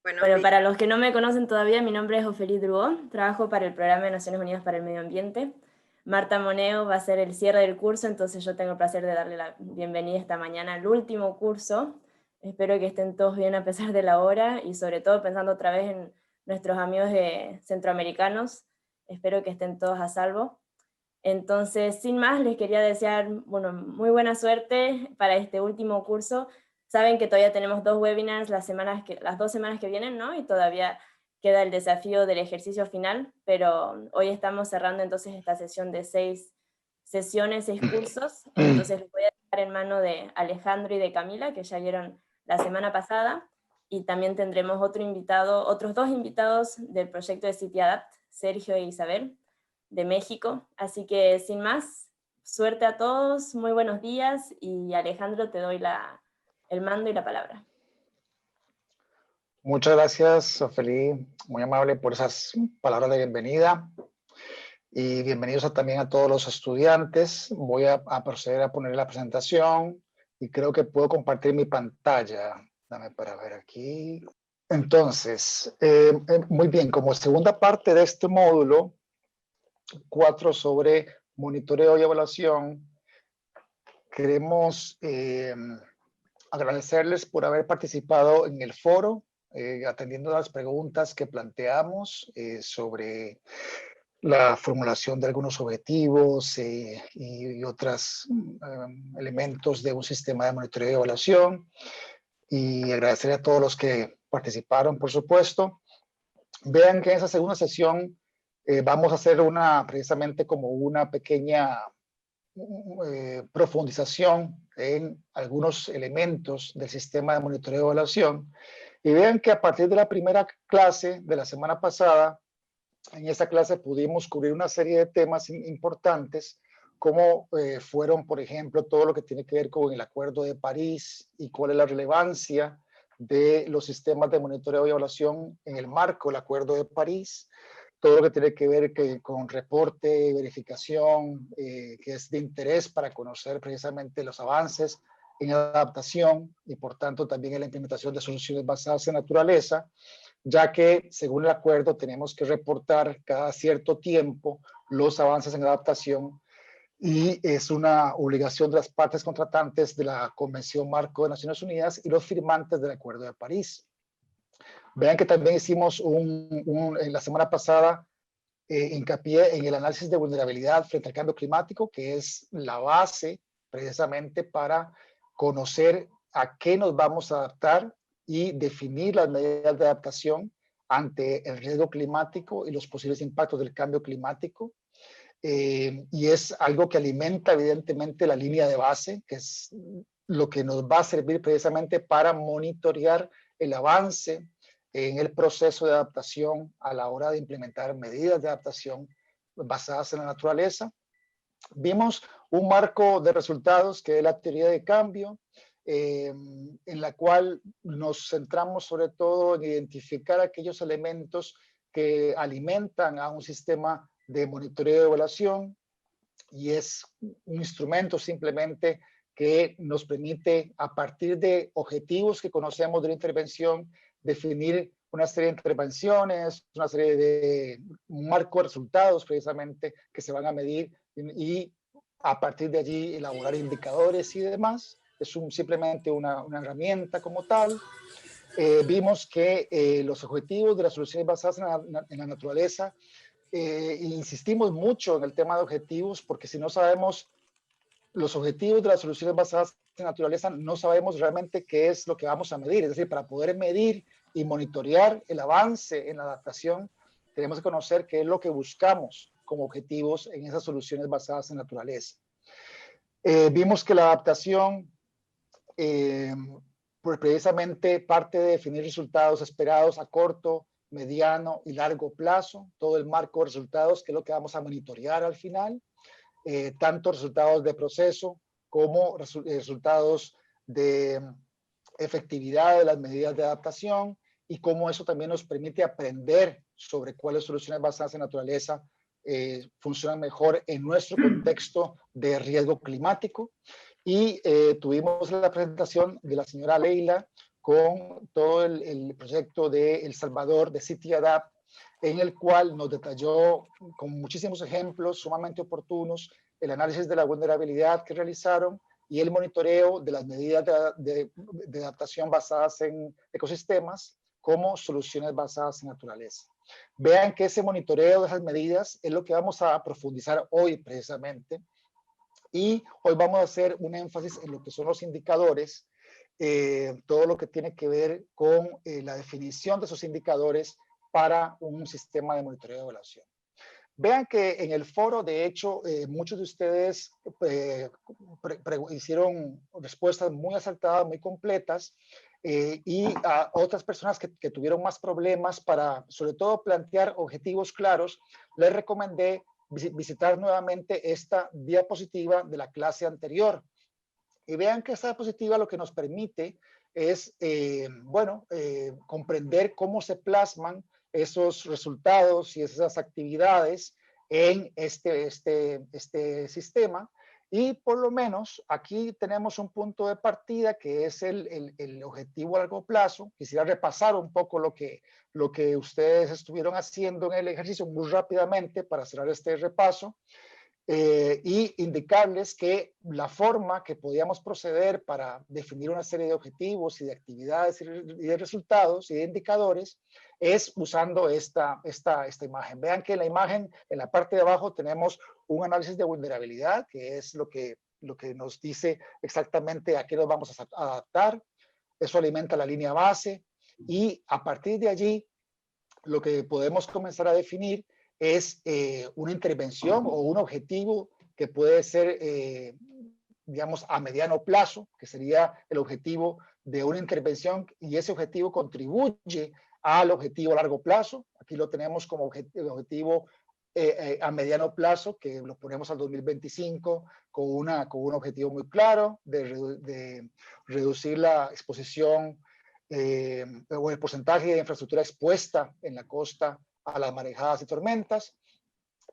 Bueno, para los que no me conocen todavía, mi nombre es Ofelia Drouot, trabajo para el Programa de Naciones Unidas para el Medio Ambiente. Marta Moneo va a ser el cierre del curso, entonces yo tengo el placer de darle la bienvenida esta mañana al último curso. Espero que estén todos bien a pesar de la hora y sobre todo pensando otra vez en nuestros amigos centroamericanos. Espero que estén todos a salvo. Entonces, sin más, les quería desear, bueno, muy buena suerte para este último curso. Saben que todavía tenemos 2 webinars las 2 semanas que vienen, ¿no? Y todavía queda el desafío del ejercicio final, pero hoy estamos cerrando entonces esta sesión de 6 sesiones, 6 cursos. Entonces les voy a dejar en mano de Alejandro y de Camila, que ya vieron la semana pasada, y también tendremos otros 2 invitados del proyecto de City Adapt, Sergio e Isabel, de México. Así que sin más, suerte a todos, muy buenos días, y Alejandro, te doy el mando y la palabra. Muchas gracias, Ofeli, muy amable por esas palabras de bienvenida. Y bienvenidos también a todos los estudiantes. Voy a proceder a poner la presentación y creo que puedo compartir mi pantalla. Dame para ver aquí. Entonces, muy bien, como segunda parte de este módulo 4 sobre monitoreo y evaluación, queremos agradecerles por haber participado en el foro, atendiendo las preguntas que planteamos sobre la formulación de algunos objetivos y otros elementos de un sistema de monitoreo y evaluación. Y agradecer a todos los que participaron, por supuesto. Vean que en esa segunda sesión vamos a hacer precisamente como una pequeña profundización en algunos elementos del sistema de monitoreo y evaluación. Y vean que a partir de la primera clase de la semana pasada, en esa clase pudimos cubrir una serie de temas importantes, como fueron, por ejemplo, todo lo que tiene que ver con el Acuerdo de París y cuál es la relevancia de los sistemas de monitoreo y evaluación en el marco del Acuerdo de París, todo lo que tiene que ver con reporte, verificación, que es de interés para conocer precisamente los avances en adaptación y por tanto también en la implementación de soluciones basadas en naturaleza, ya que según el acuerdo tenemos que reportar cada cierto tiempo los avances en adaptación y es una obligación de las partes contratantes de la Convención Marco de Naciones Unidas y los firmantes del Acuerdo de París. Vean que también hicimos en la semana pasada hincapié en el análisis de vulnerabilidad frente al cambio climático, que es la base precisamente para conocer a qué nos vamos a adaptar y definir las medidas de adaptación ante el riesgo climático y los posibles impactos del cambio climático. Y es algo que alimenta evidentemente la línea de base, que es lo que nos va a servir precisamente para monitorear el avance en el proceso de adaptación a la hora de implementar medidas de adaptación basadas en la naturaleza. Vimos un marco de resultados que es la teoría de cambio, en la cual nos centramos sobre todo en identificar aquellos elementos que alimentan a un sistema de monitoreo y evaluación, y es un instrumento simplemente que nos permite, a partir de objetivos que conocemos de la intervención, definir una serie de intervenciones, una serie de un marco de resultados precisamente que se van a medir y a partir de allí elaborar indicadores y demás. Es simplemente una herramienta como tal. Vimos que los objetivos de las soluciones basadas en la naturaleza, insistimos mucho en el tema de objetivos, porque si no sabemos los objetivos de las soluciones basadas en naturaleza, no sabemos realmente qué es lo que vamos a medir. Es decir, para poder medir y monitorear el avance en la adaptación, tenemos que conocer qué es lo que buscamos como objetivos en esas soluciones basadas en naturaleza. Vimos que la adaptación, pues precisamente parte de definir resultados esperados a corto, mediano y largo plazo, todo el marco de resultados, que es lo que vamos a monitorear al final, tanto resultados de proceso como resultados de efectividad de las medidas de adaptación y cómo eso también nos permite aprender sobre cuáles soluciones basadas en naturaleza funcionan mejor en nuestro contexto de riesgo climático. Y tuvimos la presentación de la señora Leila con todo el proyecto de El Salvador, de CityAdapt, en el cual nos detalló con muchísimos ejemplos sumamente oportunos el análisis de la vulnerabilidad que realizaron y el monitoreo de las medidas de adaptación basadas en ecosistemas como soluciones basadas en naturaleza. Vean que ese monitoreo de esas medidas es lo que vamos a profundizar hoy precisamente. Y hoy vamos a hacer un énfasis en lo que son los indicadores, todo lo que tiene que ver con la definición de esos indicadores para un sistema de monitoreo y evaluación. Vean que en el foro, de hecho, muchos de ustedes hicieron respuestas muy acertadas, muy completas, y a otras personas que tuvieron más problemas para, sobre todo, plantear objetivos claros, les recomendé visitar nuevamente esta diapositiva de la clase anterior. Y vean que esta diapositiva lo que nos permite es, comprender cómo se plasman esos resultados y esas actividades en este sistema. Y por lo menos aquí tenemos un punto de partida que es el objetivo a largo plazo. Quisiera repasar un poco lo que ustedes estuvieron haciendo en el ejercicio muy rápidamente para cerrar este repaso. Y indicarles que la forma que podíamos proceder para definir una serie de objetivos y de actividades y de resultados y de indicadores es usando esta imagen. Vean que en la imagen, en la parte de abajo, tenemos un análisis de vulnerabilidad, que es lo que nos dice exactamente a qué nos vamos a adaptar. Eso alimenta la línea base y a partir de allí lo que podemos comenzar a definir es una intervención o un objetivo que puede ser, digamos, a mediano plazo, que sería el objetivo de una intervención, y ese objetivo contribuye al objetivo a largo plazo. Aquí lo tenemos como objetivo a mediano plazo, que lo ponemos al 2025 con un objetivo muy claro de reducir la exposición o el porcentaje de infraestructura expuesta en la costa a las marejadas y tormentas.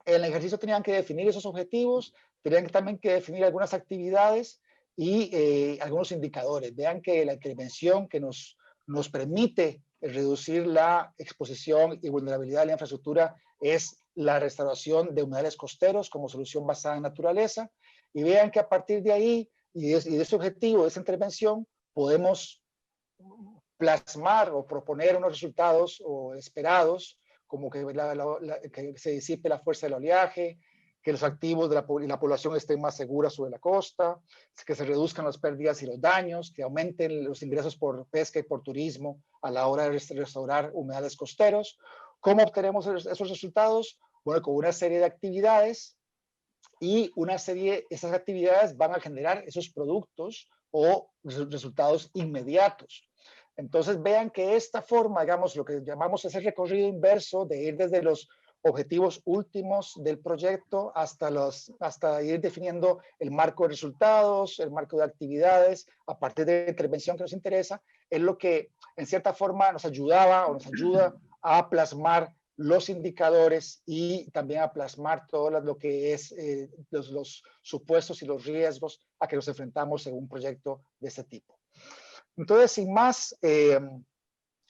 En el ejercicio tenían que definir esos objetivos, tenían también que definir algunas actividades y algunos indicadores. Vean que la intervención que nos permite reducir la exposición y vulnerabilidad de la infraestructura es la restauración de humedales costeros como solución basada en naturaleza. Y vean que a partir de ahí y de ese objetivo, de esa intervención, podemos plasmar o proponer unos resultados o esperados, como que se disipe la fuerza del oleaje, que los activos de la población estén más seguras sobre la costa, que se reduzcan las pérdidas y los daños, que aumenten los ingresos por pesca y por turismo a la hora de restaurar humedales costeros. ¿Cómo obtenemos esos resultados? Bueno, con una serie de actividades y esas actividades van a generar esos productos o resultados inmediatos. Entonces vean que esta forma, digamos, lo que llamamos ese recorrido inverso de ir desde los objetivos últimos del proyecto hasta ir definiendo el marco de resultados, el marco de actividades, a partir de la intervención que nos interesa, es lo que en cierta forma nos ayudaba o nos ayuda a plasmar los indicadores y también a plasmar todo lo que es los supuestos y los riesgos a que nos enfrentamos en un proyecto de este tipo. Entonces, sin más,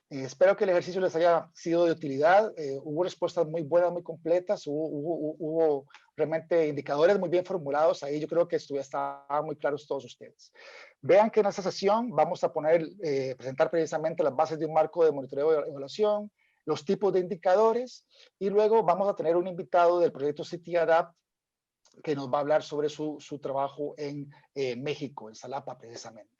espero que el ejercicio les haya sido de utilidad. Hubo respuestas muy buenas, muy completas. Hubo realmente indicadores muy bien formulados. Ahí yo creo que estaban muy claros todos ustedes. Vean que en esta sesión vamos a presentar precisamente las bases de un marco de monitoreo y evaluación, los tipos de indicadores, y luego vamos a tener un invitado del proyecto CityAdapt que nos va a hablar sobre su trabajo en México, en Xalapa precisamente.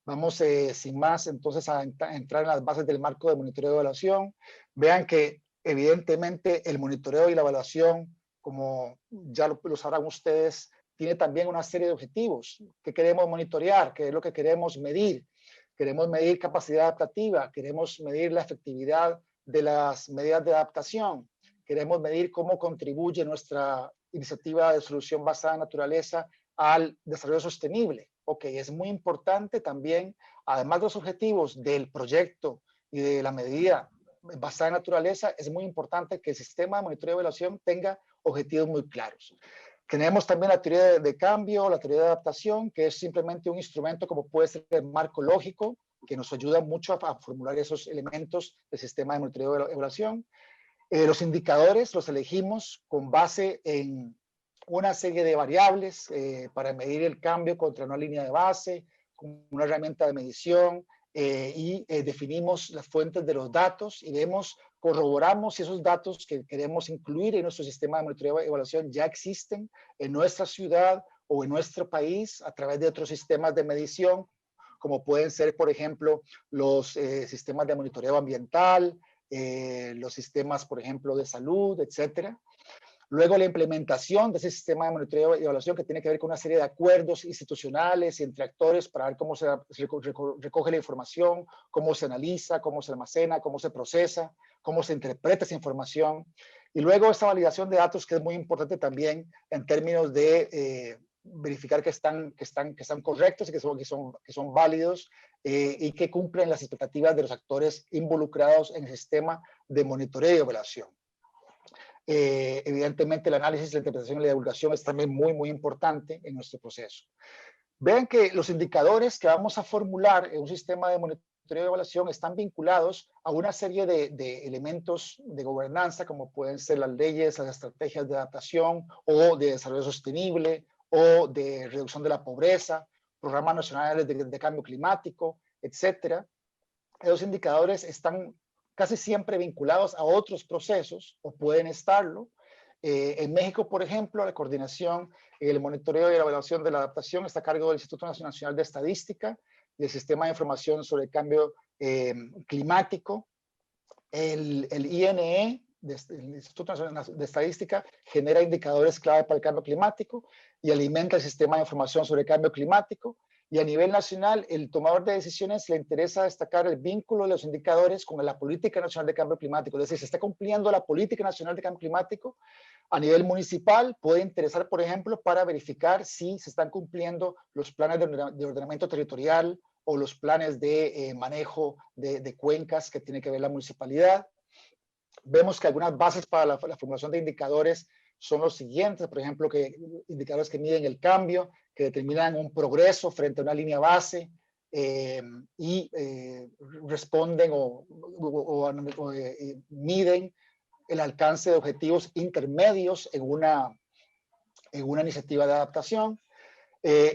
Vamos, sin más, entonces a entrar en las bases del marco de monitoreo y evaluación. Vean que, evidentemente, el monitoreo y la evaluación, como ya lo sabrán ustedes, tiene también una serie de objetivos que queremos monitorear, que es lo que queremos medir. Queremos medir capacidad adaptativa, queremos medir la efectividad de las medidas de adaptación, queremos medir cómo contribuye nuestra iniciativa de solución basada en naturaleza al desarrollo sostenible. Ok, es muy importante también, además de los objetivos del proyecto y de la medida basada en naturaleza, es muy importante que el sistema de monitoreo y evaluación tenga objetivos muy claros. Tenemos también la teoría de cambio, la teoría de adaptación, que es simplemente un instrumento como puede ser el marco lógico, que nos ayuda mucho a formular esos elementos del sistema de monitoreo de evaluación. Los indicadores los elegimos con base en una serie de variables para medir el cambio contra una línea de base, con una herramienta de medición, y definimos las fuentes de los datos y corroboramos si esos datos que queremos incluir en nuestro sistema de monitoreo y evaluación ya existen en nuestra ciudad o en nuestro país a través de otros sistemas de medición, como pueden ser, por ejemplo, los sistemas de monitoreo ambiental, los sistemas, por ejemplo, de salud, etcétera. Luego la implementación de ese sistema de monitoreo y evaluación que tiene que ver con una serie de acuerdos institucionales y entre actores para ver cómo se recoge la información, cómo se analiza, cómo se almacena, cómo se procesa, cómo se interpreta esa información. Y luego esta validación de datos que es muy importante también en términos de verificar que están correctos y que son válidos y que cumplen las expectativas de los actores involucrados en el sistema de monitoreo y evaluación. Evidentemente el análisis, la interpretación y la divulgación es también muy importante en nuestro proceso. Vean que los indicadores que vamos a formular en un sistema de monitoreo y evaluación están vinculados a una serie de elementos de gobernanza, como pueden ser las leyes, las estrategias de adaptación o de desarrollo sostenible o de reducción de la pobreza, programas nacionales de cambio climático, etcétera. Esos indicadores están casi siempre vinculados a otros procesos o pueden estarlo. En México, por ejemplo, la coordinación, el monitoreo y la evaluación de la adaptación está a cargo del Instituto Nacional de Estadística y el Sistema de Información sobre el Cambio Climático. El INE, el Instituto Nacional de Estadística, genera indicadores clave para el cambio climático y alimenta el Sistema de Información sobre el Cambio Climático. Y a nivel nacional, el tomador de decisiones le interesa destacar el vínculo de los indicadores con la Política Nacional de Cambio Climático. Es decir, se está cumpliendo la Política Nacional de Cambio Climático. A nivel municipal puede interesar, por ejemplo, para verificar si se están cumpliendo los planes de ordenamiento territorial o los planes de manejo de cuencas que tiene que ver la municipalidad. Vemos que algunas bases para la formulación de indicadores son los siguientes, por ejemplo, indicadores que miden el cambio, que determinan un progreso frente a una línea base y responden o miden el alcance de objetivos intermedios en una iniciativa de adaptación.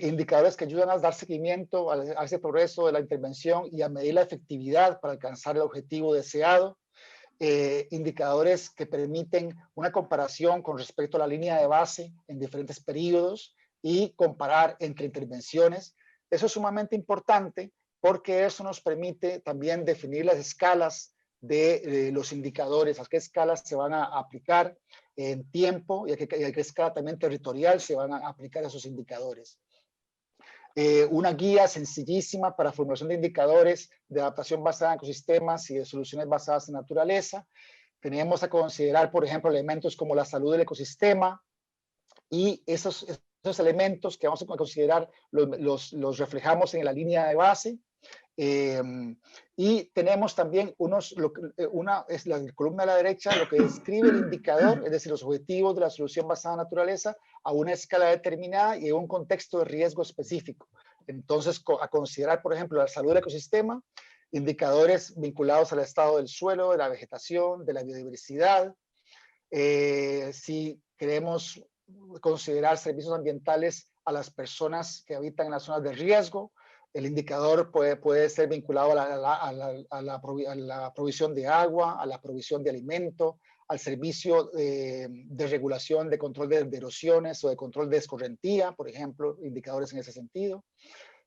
Indicadores que ayudan a dar seguimiento a ese progreso de la intervención y a medir la efectividad para alcanzar el objetivo deseado. Indicadores que permiten una comparación con respecto a la línea de base en diferentes periodos y comparar entre intervenciones. Eso es sumamente importante porque eso nos permite también definir las escalas de los indicadores, a qué escalas se van a aplicar en tiempo y a qué escala también territorial se van a aplicar esos indicadores. Una guía sencillísima para formulación de indicadores de adaptación basada en ecosistemas y de soluciones basadas en naturaleza. Tenemos a considerar, por ejemplo, elementos como la salud del ecosistema y esos elementos que vamos a considerar los reflejamos en la línea de base. Y tenemos también es la columna a la derecha, lo que describe el indicador, es decir, los objetivos de la solución basada en naturaleza a una escala determinada y en un contexto de riesgo específico. Entonces, a considerar, por ejemplo, la salud del ecosistema, indicadores vinculados al estado del suelo, de la vegetación, de la biodiversidad. Si queremos considerar servicios ambientales a las personas que habitan en las zonas de riesgo, el indicador puede ser vinculado a la provisión de agua, a la provisión de alimento, al servicio de regulación, de control de erosiones o de control de escorrentía, por ejemplo, indicadores en ese sentido.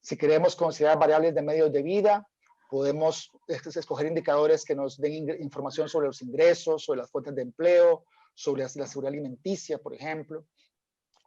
Si queremos considerar variables de medios de vida, podemos escoger indicadores que nos den información sobre los ingresos, sobre las fuentes de empleo, sobre la seguridad alimenticia, por ejemplo.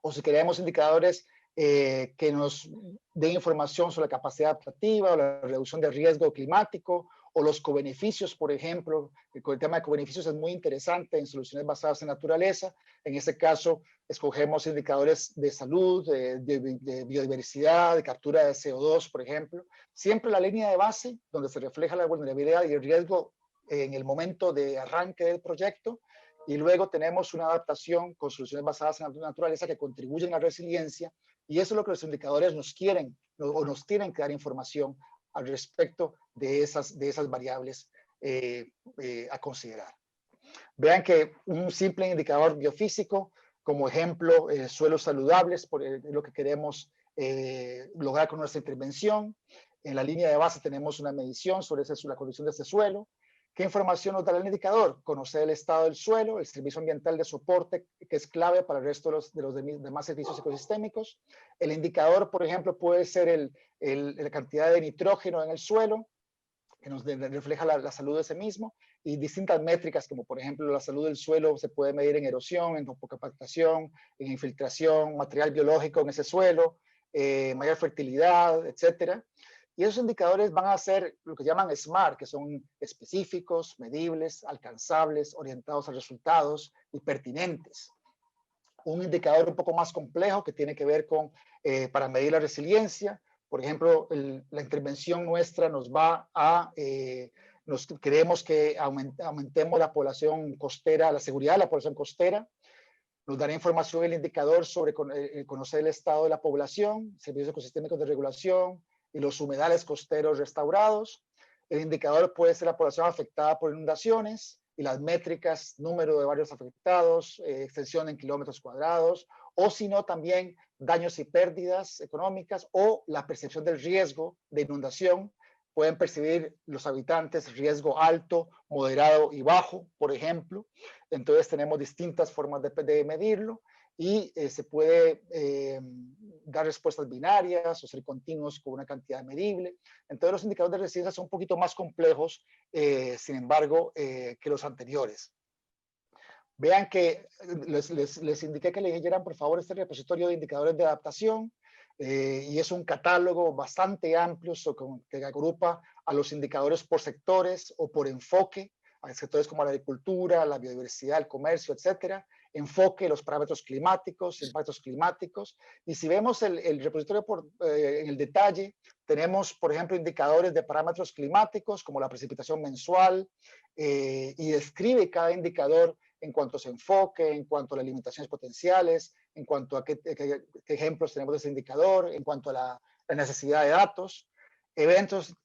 O si queremos indicadores que nos den información sobre la capacidad adaptativa o la reducción del riesgo climático o los cobeneficios, por ejemplo. El tema de cobeneficios es muy interesante en soluciones basadas en naturaleza. En este caso, escogemos indicadores de salud, de biodiversidad, de captura de CO2, por ejemplo. Siempre la línea de base, donde se refleja la vulnerabilidad y el riesgo en el momento de arranque del proyecto, y luego tenemos una adaptación con soluciones basadas en la naturaleza que contribuyen a la resiliencia, y eso es lo que los indicadores nos quieren o nos tienen que dar información al respecto de esas variables a considerar. Vean que un simple indicador biofísico, como ejemplo, suelos saludables, es lo que queremos lograr con nuestra intervención. En la línea de base tenemos una medición sobre la condición de este suelo. ¿Qué información nos dará el indicador? Conocer el estado del suelo, el servicio ambiental de soporte, que es clave para el resto de los demás servicios ecosistémicos. El indicador, por ejemplo, puede ser la cantidad de nitrógeno en el suelo, que nos refleja la salud de ese mismo, y distintas métricas, como por ejemplo la salud del suelo se puede medir en erosión, en compactación, en infiltración, material biológico en ese suelo, mayor fertilidad, etcétera. Y esos indicadores van a ser lo que llaman SMART, que son específicos, medibles, alcanzables, orientados a resultados y pertinentes. Un indicador un poco más complejo que tiene que ver con, para medir la resiliencia. Por ejemplo, la intervención nuestra nos va a, queremos que aumentemos la población costera, la seguridad de la población costera. Nos dará información el indicador sobre conocer el estado de la población, servicios ecosistémicos de regulación y los humedales costeros restaurados. El indicador puede ser la población afectada por inundaciones y las métricas, número de barrios afectados, extensión en kilómetros cuadrados, o si no también daños y pérdidas económicas o la percepción del riesgo de inundación. Pueden percibir los habitantes riesgo alto, moderado y bajo, por ejemplo. Entonces tenemos distintas formas de medirlo y se puede dar respuestas binarias o ser continuos con una cantidad medible. Entonces los indicadores de resiliencia son un poquito más complejos, sin embargo, que los anteriores. Vean que les indiqué que leyeran por favor este repositorio de indicadores de adaptación, y es un catálogo bastante amplio que agrupa a los indicadores por sectores o por enfoque, a sectores como la agricultura, la biodiversidad, el comercio, etcétera. Enfoque, los parámetros climáticos, impactos climáticos. Y si vemos el repositorio en el detalle, tenemos, por ejemplo, indicadores de parámetros climáticos como la precipitación mensual, y describe cada indicador en cuanto a su enfoque, en cuanto a las limitaciones potenciales, en cuanto a qué ejemplos tenemos de ese indicador, en cuanto a la necesidad de datos. Eventos,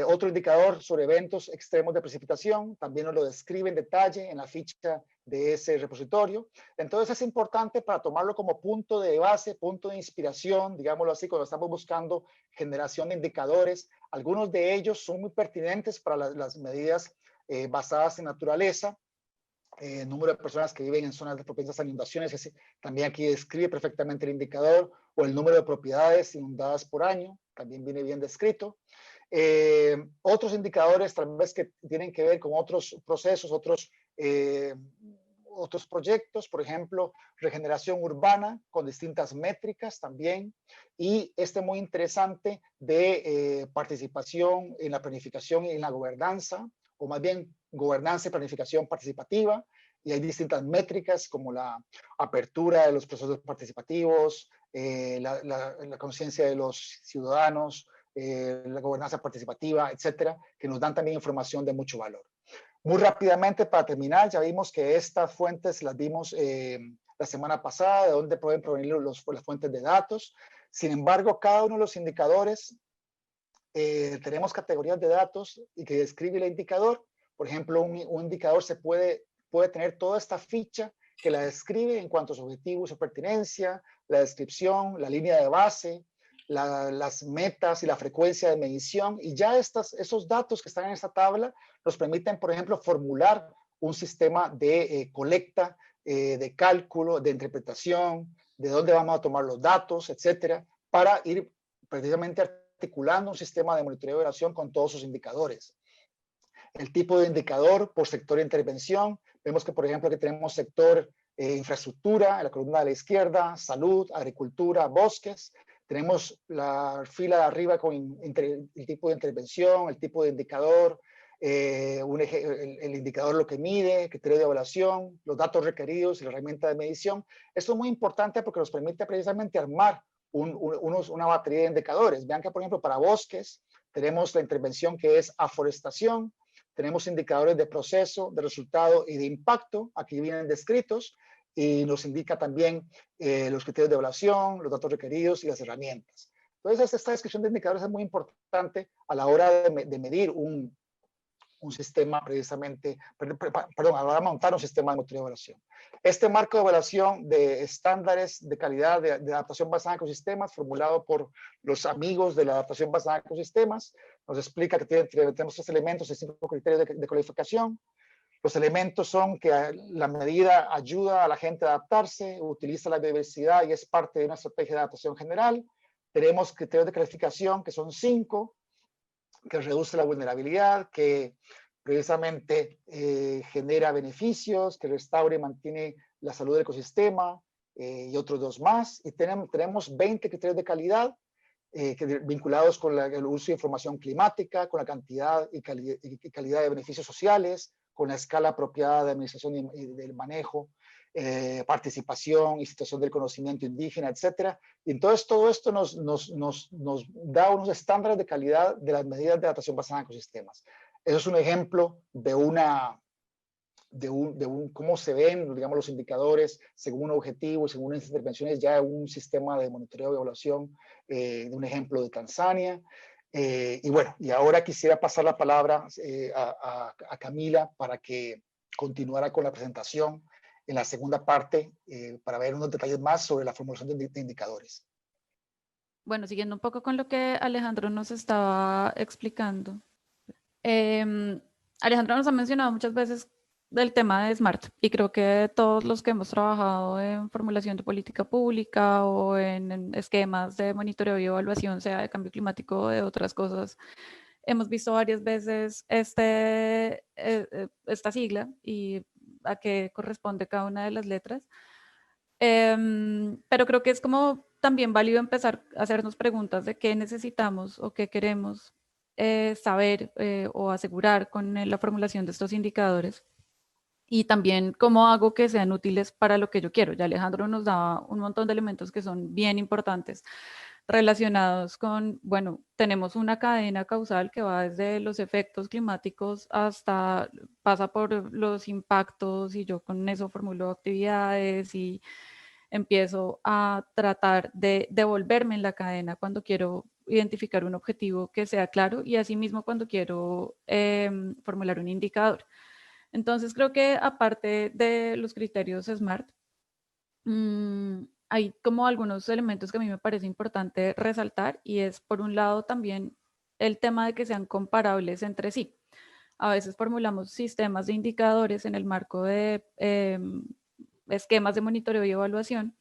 otro indicador sobre eventos extremos de precipitación, también nos lo describe en detalle en la ficha de ese repositorio. Entonces es importante para tomarlo como punto de base, punto de inspiración, digámoslo así, cuando estamos buscando generación de indicadores. Algunos de ellos son muy pertinentes para las medidas basadas en naturaleza. Número de personas que viven en zonas de propensas a inundaciones, también aquí describe perfectamente el indicador, o el número de propiedades inundadas por año, también viene bien descrito. Otros indicadores tal vez que tienen que ver con otros procesos, otros proyectos, por ejemplo, regeneración urbana con distintas métricas también, y muy interesante de participación en la planificación y en la gobernanza, o más bien gobernanza y planificación participativa, y hay distintas métricas como la apertura de los procesos participativos, la conciencia de los ciudadanos, la gobernanza participativa, etcétera, que nos dan también información de mucho valor. Muy rápidamente, para terminar, ya vimos que estas fuentes las vimos la semana pasada, de dónde pueden provenir las fuentes de datos. Sin embargo, cada uno de los indicadores, tenemos categorías de datos y que describe el indicador. Por ejemplo, un indicador puede tener toda esta ficha que la describe en cuanto a su objetivo y su pertinencia, la descripción, la línea de base, las metas y la frecuencia de medición, y ya esos datos que están en esta tabla nos permiten, por ejemplo, formular un sistema de colecta, de cálculo, de interpretación, de dónde vamos a tomar los datos, etcétera, para ir precisamente articulando un sistema de monitoreo de evaluación con todos sus indicadores. El tipo de indicador por sector de intervención, vemos que, por ejemplo, que tenemos sector infraestructura, en la columna de la izquierda, salud, agricultura, bosques. Tenemos la fila de arriba con el tipo de intervención, el tipo de indicador, el indicador lo que mide, criterio de evaluación, los datos requeridos y la herramienta de medición. Esto es muy importante porque nos permite precisamente armar una batería de indicadores. Vean que, por ejemplo, para bosques tenemos la intervención que es aforestación, Tenemos indicadores de proceso, de resultado y de impacto. Aquí vienen descritos y nos indica también los criterios de evaluación, los datos requeridos y las herramientas. Entonces, esta descripción de indicadores es muy importante a la hora de medir un sistema precisamente, perdón, a la hora de montar un sistema de monitoreo de evaluación. Este marco de evaluación de estándares de calidad de adaptación basada en ecosistemas, formulado por los amigos de la adaptación basada en ecosistemas, nos explica que tenemos 3 elementos y 5 criterios de calificación. Los elementos son que la medida ayuda a la gente a adaptarse, utiliza la biodiversidad y es parte de una estrategia de adaptación general. Tenemos criterios de calificación que son 5, que reduce la vulnerabilidad, que precisamente genera beneficios, que restaura y mantiene la salud del ecosistema y otros 2 más. Y tenemos 20 criterios de calidad vinculados con el uso de información climática, con la cantidad y calidad de beneficios sociales, con la escala apropiada de administración y del manejo, participación y situación del conocimiento indígena, etcétera. Y entonces todo esto nos da unos estándares de calidad de las medidas de adaptación basada en ecosistemas. Eso es un ejemplo de cómo se ven, digamos, los indicadores según un objetivo, según unas intervenciones ya de un sistema de monitoreo y evaluación, de un ejemplo de Tanzania. Y bueno, y ahora quisiera pasar la palabra a Camila para que continuara con la presentación en la segunda parte para ver unos detalles más sobre la formulación de indicadores. Bueno, siguiendo un poco con lo que Alejandro nos estaba explicando. Alejandro nos ha mencionado muchas veces del tema de SMART y creo que todos los que hemos trabajado en formulación de política pública o en esquemas de monitoreo y evaluación, sea de cambio climático o de otras cosas, hemos visto varias veces esta sigla y a qué corresponde cada una de las letras. Pero creo que es como también válido empezar a hacernos preguntas de qué necesitamos o qué queremos saber o asegurar con la formulación de estos indicadores. Y también cómo hago que sean útiles para lo que yo quiero. Ya Alejandro nos da un montón de elementos que son bien importantes relacionados con, bueno, tenemos una cadena causal que va desde los efectos climáticos hasta, pasa por los impactos y yo con eso formulo actividades y empiezo a tratar de devolverme en la cadena cuando quiero identificar un objetivo que sea claro y asimismo cuando quiero formular un indicador. Entonces creo que aparte de los criterios SMART, hay como algunos elementos que a mí me parece importante resaltar y es por un lado también el tema de que sean comparables entre sí. A veces formulamos sistemas de indicadores en el marco de esquemas de monitoreo y evaluación,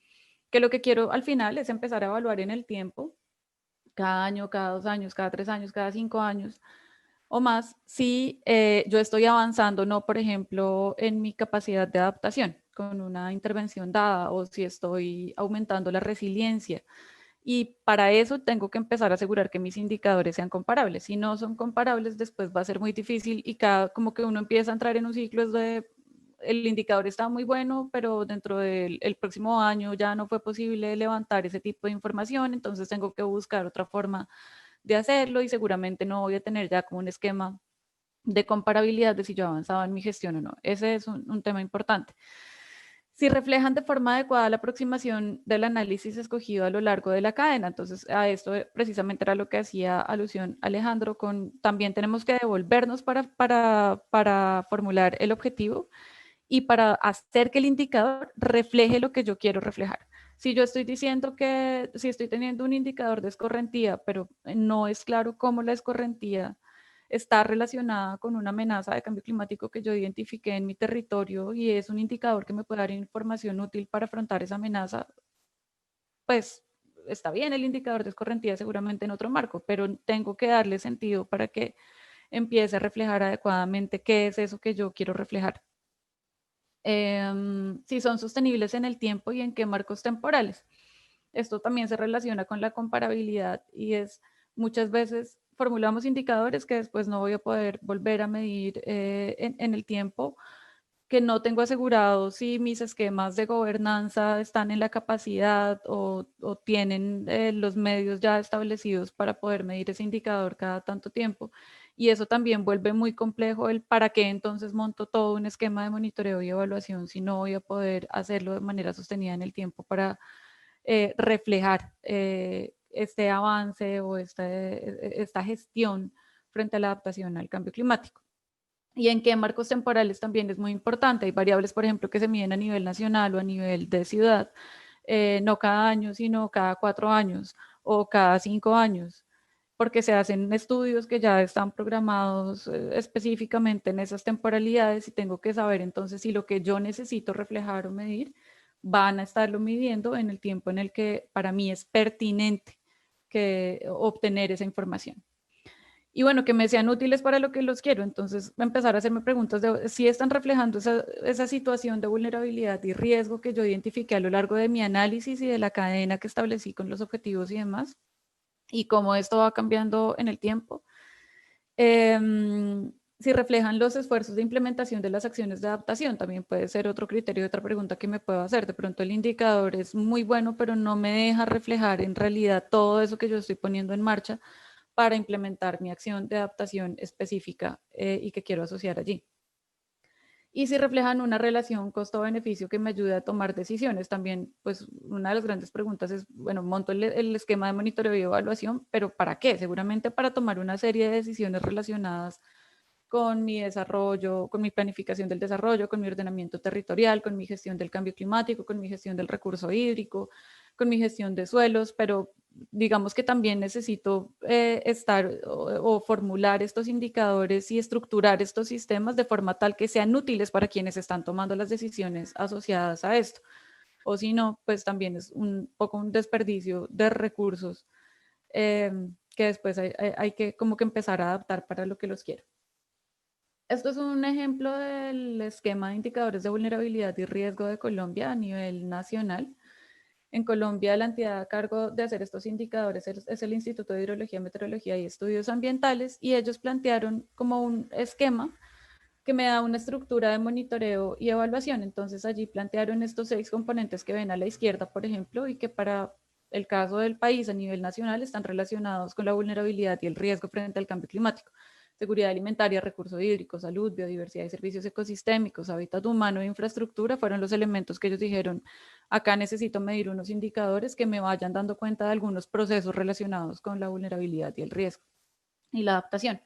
que lo que quiero al final es empezar a evaluar en el tiempo, cada año, cada 2 años, cada 3 años, cada 5 años, o más si yo estoy avanzando, no, por ejemplo, en mi capacidad de adaptación con una intervención dada o si estoy aumentando la resiliencia. Y para eso tengo que empezar a asegurar que mis indicadores sean comparables. Si no son comparables, después va a ser muy difícil y como que uno empieza a entrar en un ciclo de el indicador está muy bueno, pero dentro del próximo año ya no fue posible levantar ese tipo de información, entonces tengo que buscar otra forma de hacerlo y seguramente no voy a tener ya como un esquema de comparabilidad de si yo avanzaba en mi gestión o no. Ese es un tema importante. Si reflejan de forma adecuada la aproximación del análisis escogido a lo largo de la cadena. Entonces, a esto precisamente era lo que hacía alusión Alejandro, también tenemos que devolvernos para formular el objetivo y para hacer que el indicador refleje lo que yo quiero reflejar. Si yo estoy diciendo que si estoy teniendo un indicador de escorrentía, pero no es claro cómo la escorrentía está relacionada con una amenaza de cambio climático que yo identifiqué en mi territorio y es un indicador que me puede dar información útil para afrontar esa amenaza, pues está bien el indicador de escorrentía seguramente en otro marco, pero tengo que darle sentido para que empiece a reflejar adecuadamente qué es eso que yo quiero reflejar. Si son sostenibles en el tiempo y en qué marcos temporales. Esto también se relaciona con la comparabilidad y es muchas veces formulamos indicadores que después no voy a poder volver a medir en el tiempo, que no tengo asegurado si mis esquemas de gobernanza están en la capacidad o tienen los medios ya establecidos para poder medir ese indicador cada tanto tiempo. y eso también vuelve muy complejo el para qué entonces monto todo un esquema de monitoreo y evaluación si no voy a poder hacerlo de manera sostenida en el tiempo para reflejar este avance o esta gestión frente a la adaptación al cambio climático. Y en qué marcos temporales también es muy importante. Hay variables, por ejemplo, que se miden a nivel nacional o a nivel de ciudad, no cada año, sino cada 4 años o cada 5 años, porque se hacen estudios que ya están programados específicamente en esas temporalidades y tengo que saber entonces si lo que yo necesito reflejar o medir van a estarlo midiendo en el tiempo en el que para mí es pertinente que obtener esa información. Y bueno, que me sean útiles para lo que los quiero. Entonces, empezar a hacerme preguntas de si están reflejando esa situación de vulnerabilidad y riesgo que yo identifiqué a lo largo de mi análisis y de la cadena que establecí con los objetivos y demás, y cómo esto va cambiando en el tiempo. Si reflejan los esfuerzos de implementación de las acciones de adaptación, también puede ser otro criterio, otra pregunta que me puedo hacer. De pronto el indicador es muy bueno, pero no me deja reflejar en realidad todo eso que yo estoy poniendo en marcha para implementar mi acción de adaptación específica y que quiero asociar allí. Y si reflejan una relación costo-beneficio que me ayude a tomar decisiones. También, pues, una de las grandes preguntas es, bueno, monto el esquema de monitoreo y evaluación, pero ¿para qué? Seguramente para tomar una serie de decisiones relacionadas con mi desarrollo, con mi planificación del desarrollo, con mi ordenamiento territorial, con mi gestión del cambio climático, con mi gestión del recurso hídrico, con mi gestión de suelos, pero digamos que también necesito estar o formular estos indicadores y estructurar estos sistemas de forma tal que sean útiles para quienes están tomando las decisiones asociadas a esto. O si no, pues también es un poco un desperdicio de recursos que después hay que como que empezar a adaptar para lo que los quiero. Esto es un ejemplo del esquema de indicadores de vulnerabilidad y riesgo de Colombia a nivel nacional. En Colombia, la entidad a cargo de hacer estos indicadores es el Instituto de Hidrología, Meteorología y Estudios Ambientales, y ellos plantearon como un esquema que me da una estructura de monitoreo y evaluación. Entonces allí plantearon estos 6 componentes que ven a la izquierda, por ejemplo, y que para el caso del país a nivel nacional están relacionados con la vulnerabilidad y el riesgo frente al cambio climático. Seguridad alimentaria, recursos hídricos, salud, biodiversidad y servicios ecosistémicos, hábitat humano e infraestructura fueron los elementos que ellos dijeron, acá necesito medir unos indicadores que me vayan dando cuenta de algunos procesos relacionados con la vulnerabilidad y el riesgo y la adaptación.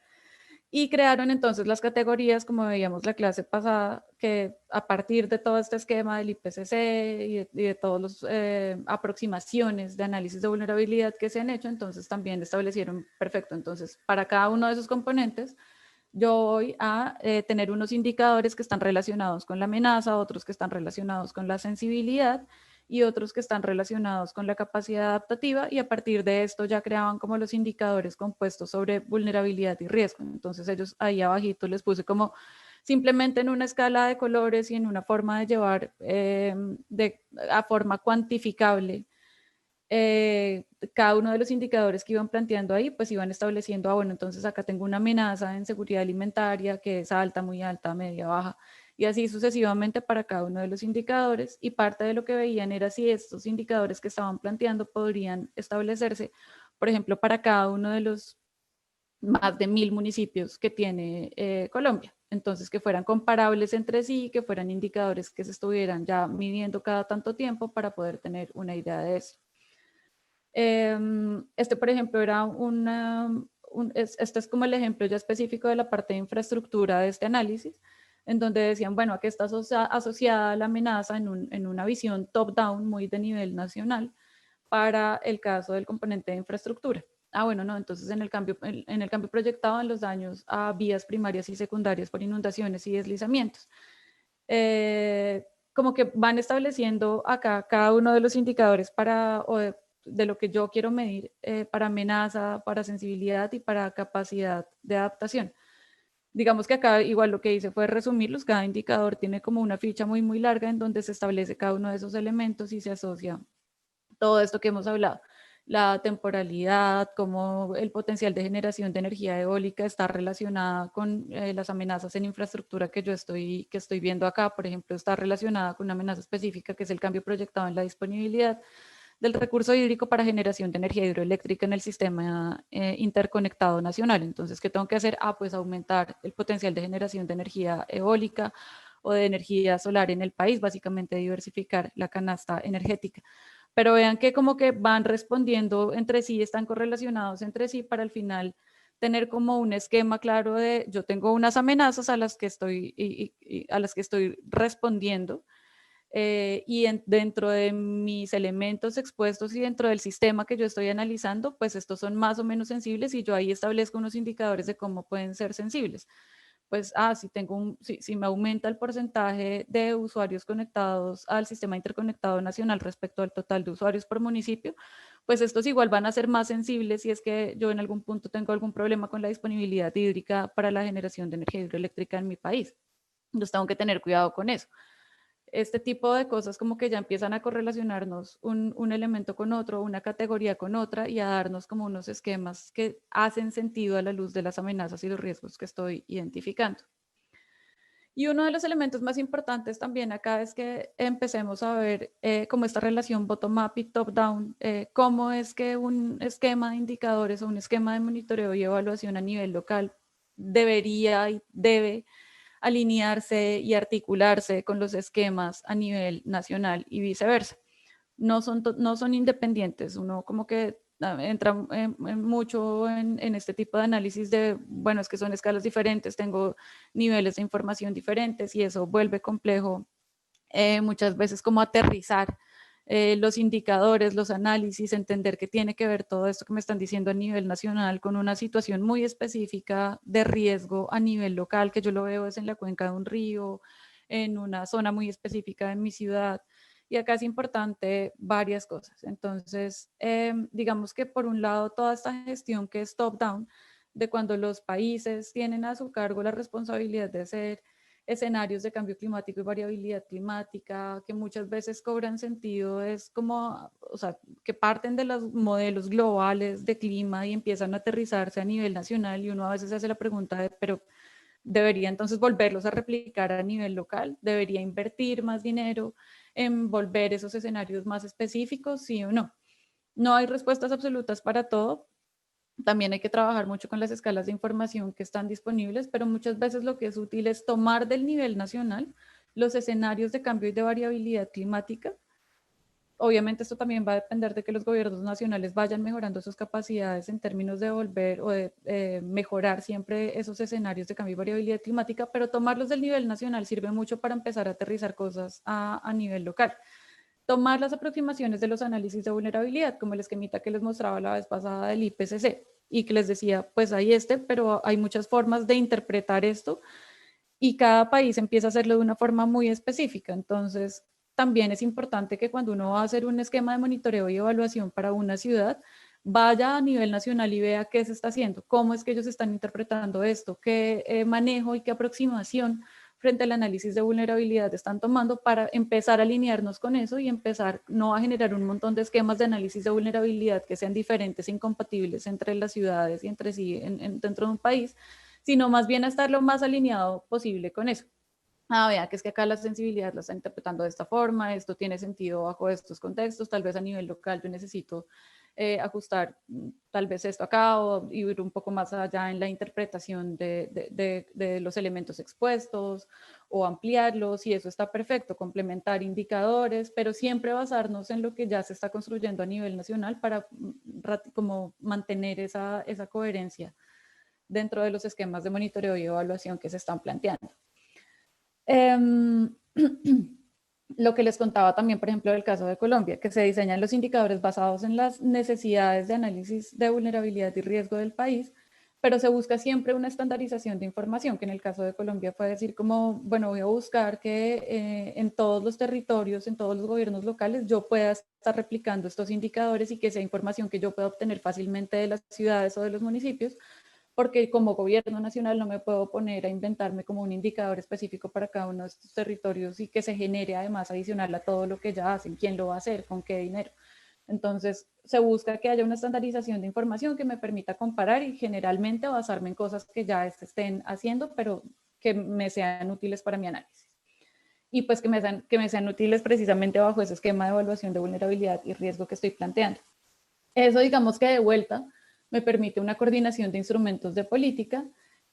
Y crearon entonces las categorías, como veíamos la clase pasada, que a partir de todo este esquema del IPCC y de todas las aproximaciones de análisis de vulnerabilidad que se han hecho, entonces también establecieron, perfecto, entonces para cada uno de esos componentes, yo voy a tener unos indicadores que están relacionados con la amenaza, otros que están relacionados con la sensibilidad y otros que están relacionados con la capacidad adaptativa, y a partir de esto ya creaban como los indicadores compuestos sobre vulnerabilidad y riesgo. Entonces ellos ahí abajito les puse como simplemente en una escala de colores y en una forma de llevar a forma cuantificable cada uno de los indicadores que iban planteando ahí, pues iban estableciendo, bueno, entonces acá tengo una amenaza en seguridad alimentaria que es alta, muy alta, media, baja, y así sucesivamente para cada uno de los indicadores. Y parte de lo que veían era si estos indicadores que estaban planteando podrían establecerse, por ejemplo, para cada uno de los más de 1000 municipios que tiene Colombia. Entonces, que fueran comparables entre sí, que fueran indicadores que se estuvieran ya midiendo cada tanto tiempo para poder tener una idea de eso. Este, por ejemplo, era este es como el ejemplo ya específico de la parte de infraestructura de este análisis, en donde decían, bueno, aquí está asociada la amenaza en una visión top-down, muy de nivel nacional, para el caso del componente de infraestructura. Bueno, no, entonces en el cambio proyectado en los daños a vías primarias y secundarias por inundaciones y deslizamientos. Como que van estableciendo acá cada uno de los indicadores de lo que yo quiero medir para amenaza, para sensibilidad y para capacidad de adaptación. Digamos que acá igual lo que hice fue resumirlos, cada indicador tiene como una ficha muy, muy larga en donde se establece cada uno de esos elementos y se asocia todo esto que hemos hablado. La temporalidad, cómo el potencial de generación de energía eólica está relacionada con las amenazas en infraestructura que estoy viendo acá. Por ejemplo, está relacionada con una amenaza específica que es el cambio proyectado en la disponibilidad del recurso hídrico para generación de energía hidroeléctrica en el sistema interconectado nacional. Entonces, ¿qué tengo que hacer? Pues aumentar el potencial de generación de energía eólica o de energía solar en el país, básicamente diversificar la canasta energética. Pero vean que como que van respondiendo entre sí, están correlacionados entre sí para al final tener como un esquema claro de yo tengo unas amenazas a las que estoy respondiendo, dentro de mis elementos expuestos y dentro del sistema que yo estoy analizando, pues estos son más o menos sensibles y yo ahí establezco unos indicadores de cómo pueden ser sensibles. Pues, si me aumenta el porcentaje de usuarios conectados al sistema interconectado nacional respecto al total de usuarios por municipio, pues estos igual van a ser más sensibles si es que yo en algún punto tengo algún problema con la disponibilidad hídrica para la generación de energía hidroeléctrica en mi país. Entonces tengo que tener cuidado con eso. Este tipo de cosas como que ya empiezan a correlacionarnos un elemento con otro, una categoría con otra y a darnos como unos esquemas que hacen sentido a la luz de las amenazas y los riesgos que estoy identificando. Y uno de los elementos más importantes también acá es que empecemos a ver como esta relación bottom-up y top-down, cómo es que un esquema de indicadores o un esquema de monitoreo y evaluación a nivel local debería y debe alinearse y articularse con los esquemas a nivel nacional y viceversa. No son independientes, uno como que entra mucho en este tipo de análisis de, bueno, es que son escalas diferentes, tengo niveles de información diferentes y eso vuelve complejo muchas veces como aterrizar los indicadores, los análisis, entender que tiene que ver todo esto que me están diciendo a nivel nacional con una situación muy específica de riesgo a nivel local, que yo lo veo es en la cuenca de un río, en una zona muy específica de mi ciudad. Y acá es importante varias cosas. Entonces, digamos que por un lado, toda esta gestión que es top-down, de cuando los países tienen a su cargo la responsabilidad de hacer escenarios de cambio climático y variabilidad climática, que muchas veces cobran sentido, es como, o sea, que parten de los modelos globales de clima y empiezan a aterrizarse a nivel nacional y uno a veces hace la pregunta de, pero debería entonces volverlos a replicar a nivel local, debería invertir más dinero en volver esos escenarios más específicos, sí o no. No hay respuestas absolutas para todo. También hay que trabajar mucho con las escalas de información que están disponibles, pero muchas veces lo que es útil es tomar del nivel nacional los escenarios de cambio y de variabilidad climática. Obviamente esto también va a depender de que los gobiernos nacionales vayan mejorando sus capacidades en términos de volver o de mejorar siempre esos escenarios de cambio y variabilidad climática, pero tomarlos del nivel nacional sirve mucho para empezar a aterrizar cosas a nivel local. Tomar las aproximaciones de los análisis de vulnerabilidad, como el esquemita que les mostraba la vez pasada del IPCC, y que les decía, pues hay pero hay muchas formas de interpretar esto, y cada país empieza a hacerlo de una forma muy específica. Entonces, también es importante que cuando uno va a hacer un esquema de monitoreo y evaluación para una ciudad, vaya a nivel nacional y vea qué se está haciendo, cómo es que ellos están interpretando esto, qué manejo y qué aproximación frente al análisis de vulnerabilidad están tomando para empezar a alinearnos con eso y empezar no a generar un montón de esquemas de análisis de vulnerabilidad que sean diferentes e incompatibles entre las ciudades y entre sí dentro de un país, sino más bien a estar lo más alineado posible con eso. Vea, que es que acá la sensibilidad la están interpretando de esta forma, esto tiene sentido bajo estos contextos, tal vez a nivel local yo necesito ajustar tal vez esto acá o ir un poco más allá en la interpretación de los elementos expuestos o ampliarlos, y eso está perfecto, complementar indicadores, pero siempre basarnos en lo que ya se está construyendo a nivel nacional para como mantener esa coherencia dentro de los esquemas de monitoreo y evaluación que se están planteando. Lo que les contaba también, por ejemplo, del caso de Colombia, que se diseñan los indicadores basados en las necesidades de análisis de vulnerabilidad y riesgo del país, pero se busca siempre una estandarización de información, que en el caso de Colombia fue decir como, bueno, voy a buscar que en todos los territorios, en todos los gobiernos locales, yo pueda estar replicando estos indicadores y que sea información que yo pueda obtener fácilmente de las ciudades o de los municipios, porque como gobierno nacional no me puedo poner a inventarme como un indicador específico para cada uno de estos territorios y que se genere además adicional a todo lo que ya hacen, quién lo va a hacer, con qué dinero. Entonces se busca que haya una estandarización de información que me permita comparar y generalmente basarme en cosas que ya estén haciendo, pero que me sean útiles para mi análisis. y pues que me sean útiles precisamente bajo ese esquema de evaluación de vulnerabilidad y riesgo que estoy planteando. Eso, digamos que de vuelta, me permite una coordinación de instrumentos de política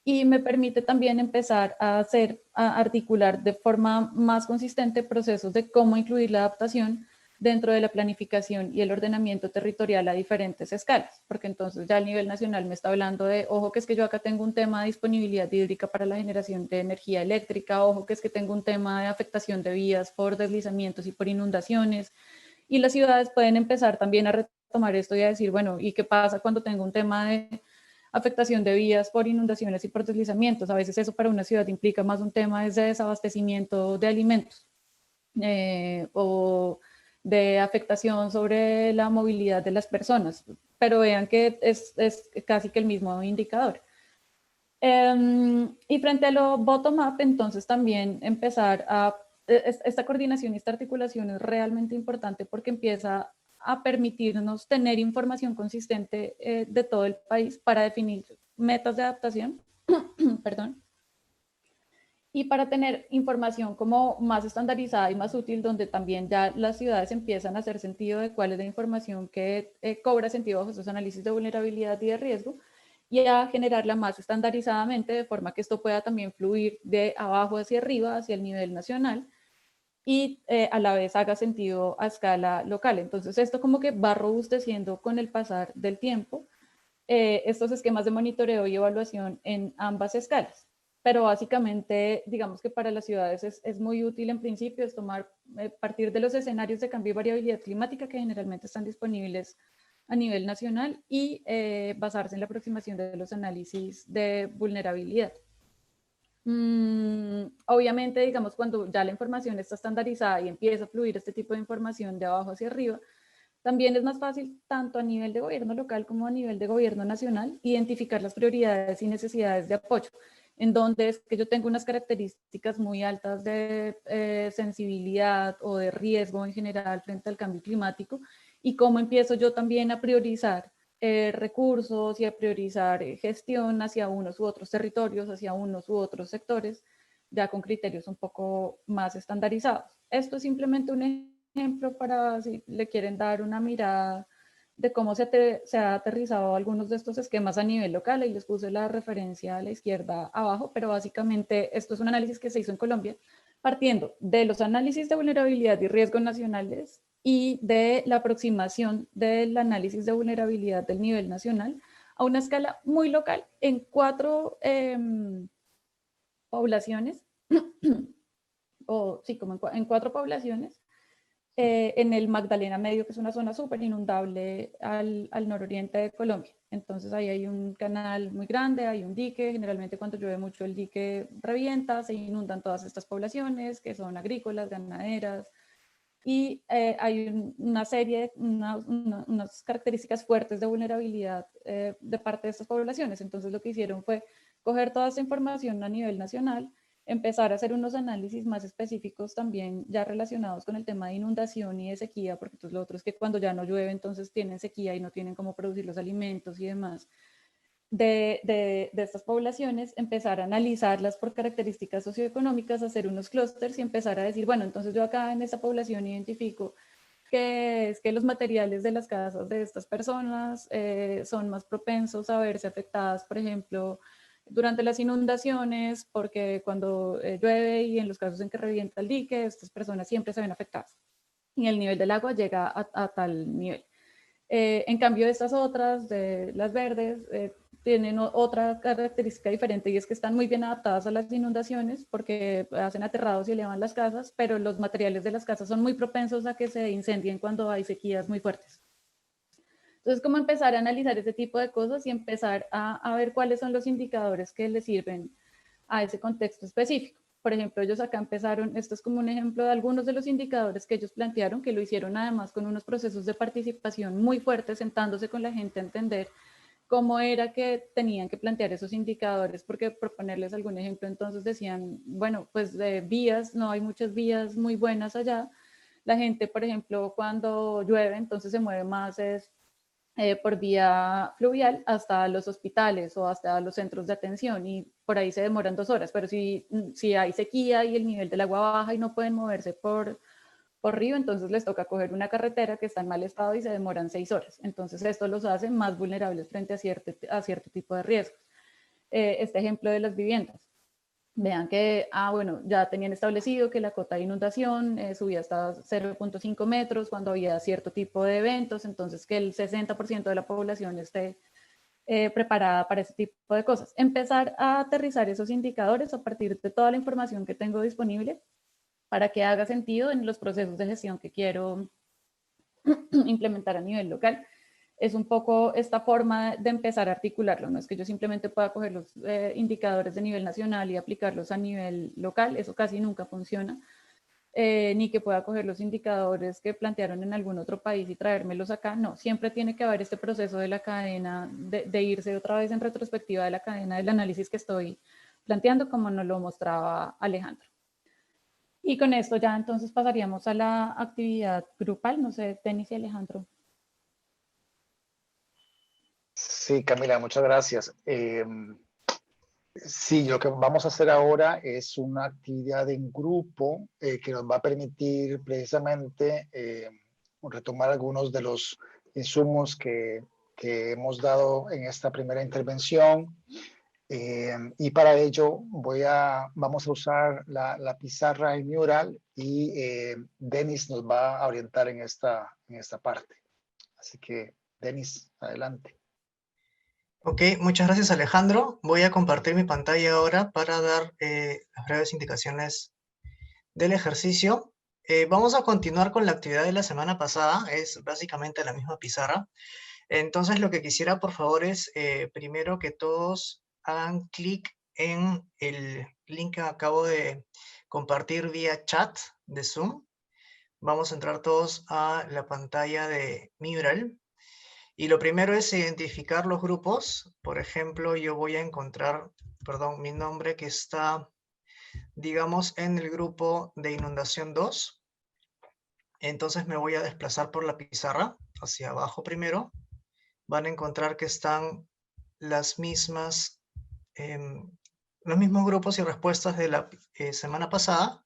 y me permite también empezar a articular de forma más consistente procesos de cómo incluir la adaptación dentro de la planificación y el ordenamiento territorial a diferentes escalas, porque entonces ya a nivel nacional me está hablando de, ojo que es que yo acá tengo un tema de disponibilidad hídrica para la generación de energía eléctrica, ojo que es que tengo un tema de afectación de vías por deslizamientos y por inundaciones, y las ciudades pueden empezar también a retomar esto y a decir, bueno, ¿y qué pasa cuando tengo un tema de afectación de vías por inundaciones y por deslizamientos? A veces eso para una ciudad implica más un tema de desabastecimiento de alimentos o de afectación sobre la movilidad de las personas, pero vean que es casi que el mismo indicador. Y frente a lo bottom-up, entonces también empezar esta coordinación y esta articulación es realmente importante porque empieza a permitirnos tener información consistente de todo el país para definir metas de adaptación, perdón, y para tener información como más estandarizada y más útil, donde también ya las ciudades empiezan a hacer sentido de cuál es la información que cobra sentido bajo esos análisis de vulnerabilidad y de riesgo, y a generarla más estandarizadamente, de forma que esto pueda también fluir de abajo hacia arriba, hacia el nivel nacional, y a la vez haga sentido a escala local. Entonces esto como que va robusteciendo con el pasar del tiempo estos esquemas de monitoreo y evaluación en ambas escalas. Pero básicamente, digamos que para las ciudades es muy útil en principio es partir de los escenarios de cambio y variabilidad climática que generalmente están disponibles a nivel nacional y basarse en la aproximación de los análisis de vulnerabilidad. Obviamente, digamos, cuando ya la información está estandarizada y empieza a fluir este tipo de información de abajo hacia arriba, también es más fácil, tanto a nivel de gobierno local como a nivel de gobierno nacional, identificar las prioridades y necesidades de apoyo, en donde es que yo tengo unas características muy altas de sensibilidad o de riesgo en general frente al cambio climático, y cómo empiezo yo también a priorizar recursos y a priorizar gestión hacia unos u otros territorios, hacia unos u otros sectores, ya con criterios un poco más estandarizados. Esto es simplemente un ejemplo para si le quieren dar una mirada de cómo se ha aterrizado algunos de estos esquemas a nivel local, y les puse la referencia a la izquierda abajo, pero básicamente esto es un análisis que se hizo en Colombia, partiendo de los análisis de vulnerabilidad y riesgo nacionales y de la aproximación del análisis de vulnerabilidad del nivel nacional a una escala muy local en 4 poblaciones, o sí, como en 4 poblaciones, en el Magdalena Medio, que es una zona súper inundable al nororiente de Colombia. Entonces ahí hay un canal muy grande, hay un dique, generalmente cuando llueve mucho el dique revienta, se inundan todas estas poblaciones que son agrícolas, ganaderas, y hay una serie, unas características fuertes de vulnerabilidad de parte de estas poblaciones. Entonces lo que hicieron fue coger toda esta información a nivel nacional, empezar a hacer unos análisis más específicos también ya relacionados con el tema de inundación y de sequía, porque entonces lo otro es que cuando ya no llueve entonces tienen sequía y no tienen cómo producir los alimentos y demás. De estas poblaciones, empezar a analizarlas por características socioeconómicas, hacer unos clústeres y empezar a decir, bueno, entonces yo acá en esta población identifico que es que los materiales de las casas de estas personas son más propensos a verse afectadas, por ejemplo, durante las inundaciones, porque cuando llueve y en los casos en que revienta el dique, estas personas siempre se ven afectadas y el nivel del agua llega a tal nivel. En cambio, estas otras, de las verdes, tienen otra característica diferente, y es que están muy bien adaptadas a las inundaciones porque hacen aterrados y elevan las casas, pero los materiales de las casas son muy propensos a que se incendien cuando hay sequías muy fuertes. Entonces, ¿cómo empezar a analizar ese tipo de cosas y empezar a ver cuáles son los indicadores que le sirven a ese contexto específico? Por ejemplo, ellos acá empezaron, esto es como un ejemplo de algunos de los indicadores que ellos plantearon, que lo hicieron además con unos procesos de participación muy fuertes, sentándose con la gente a entender cómo era que tenían que plantear esos indicadores, porque por ponerles algún ejemplo, entonces decían, bueno, pues de vías, no hay muchas vías muy buenas allá. La gente, por ejemplo, cuando llueve, entonces se mueve más por vía fluvial hasta los hospitales o hasta los centros de atención, y por ahí se demoran 2 horas, pero si hay sequía y el nivel del agua baja y no pueden moverse por río, entonces les toca coger una carretera que está en mal estado y se demoran 6 horas. Entonces esto los hace más vulnerables frente a cierto tipo de riesgos. Este ejemplo de las viviendas. Vean que, bueno, ya tenían establecido que la cota de inundación subía hasta 0.5 metros cuando había cierto tipo de eventos, entonces que el 60% de la población esté preparada para ese tipo de cosas. Empezar a aterrizar esos indicadores a partir de toda la información que tengo disponible para que haga sentido en los procesos de gestión que quiero implementar a nivel local. Es un poco esta forma de empezar a articularlo. No es que yo simplemente pueda coger los indicadores de nivel nacional y aplicarlos a nivel local, eso casi nunca funciona. Ni que pueda coger los indicadores que plantearon en algún otro país y traérmelos acá. No, siempre tiene que haber este proceso de la cadena, de irse otra vez en retrospectiva de la cadena del análisis que estoy planteando, como nos lo mostraba Alejandro. Y con esto ya entonces pasaríamos a la actividad grupal. No sé, Denis y Alejandro. Sí, Camila, muchas gracias. Sí, lo que vamos a hacer ahora es una actividad en grupo que nos va a permitir precisamente retomar algunos de los insumos que hemos dado en esta primera intervención. Y para ello vamos a usar la pizarra en Mural y Denis nos va a orientar en esta parte. Así que, Denis, adelante. Ok, muchas gracias Alejandro. Voy a compartir mi pantalla ahora para dar las breves indicaciones del ejercicio. Vamos a continuar con la actividad de la semana pasada, es básicamente la misma pizarra. Entonces lo que quisiera por favor es primero que todos hagan clic en el link que acabo de compartir vía chat de Zoom. Vamos a entrar todos a la pantalla de Mural. Y lo primero es identificar los grupos. Por ejemplo, yo voy a encontrar, mi nombre que está, digamos, en el grupo de inundación 2. Entonces me voy a desplazar por la pizarra hacia abajo primero. Van a encontrar que están los mismos grupos y respuestas de la semana pasada.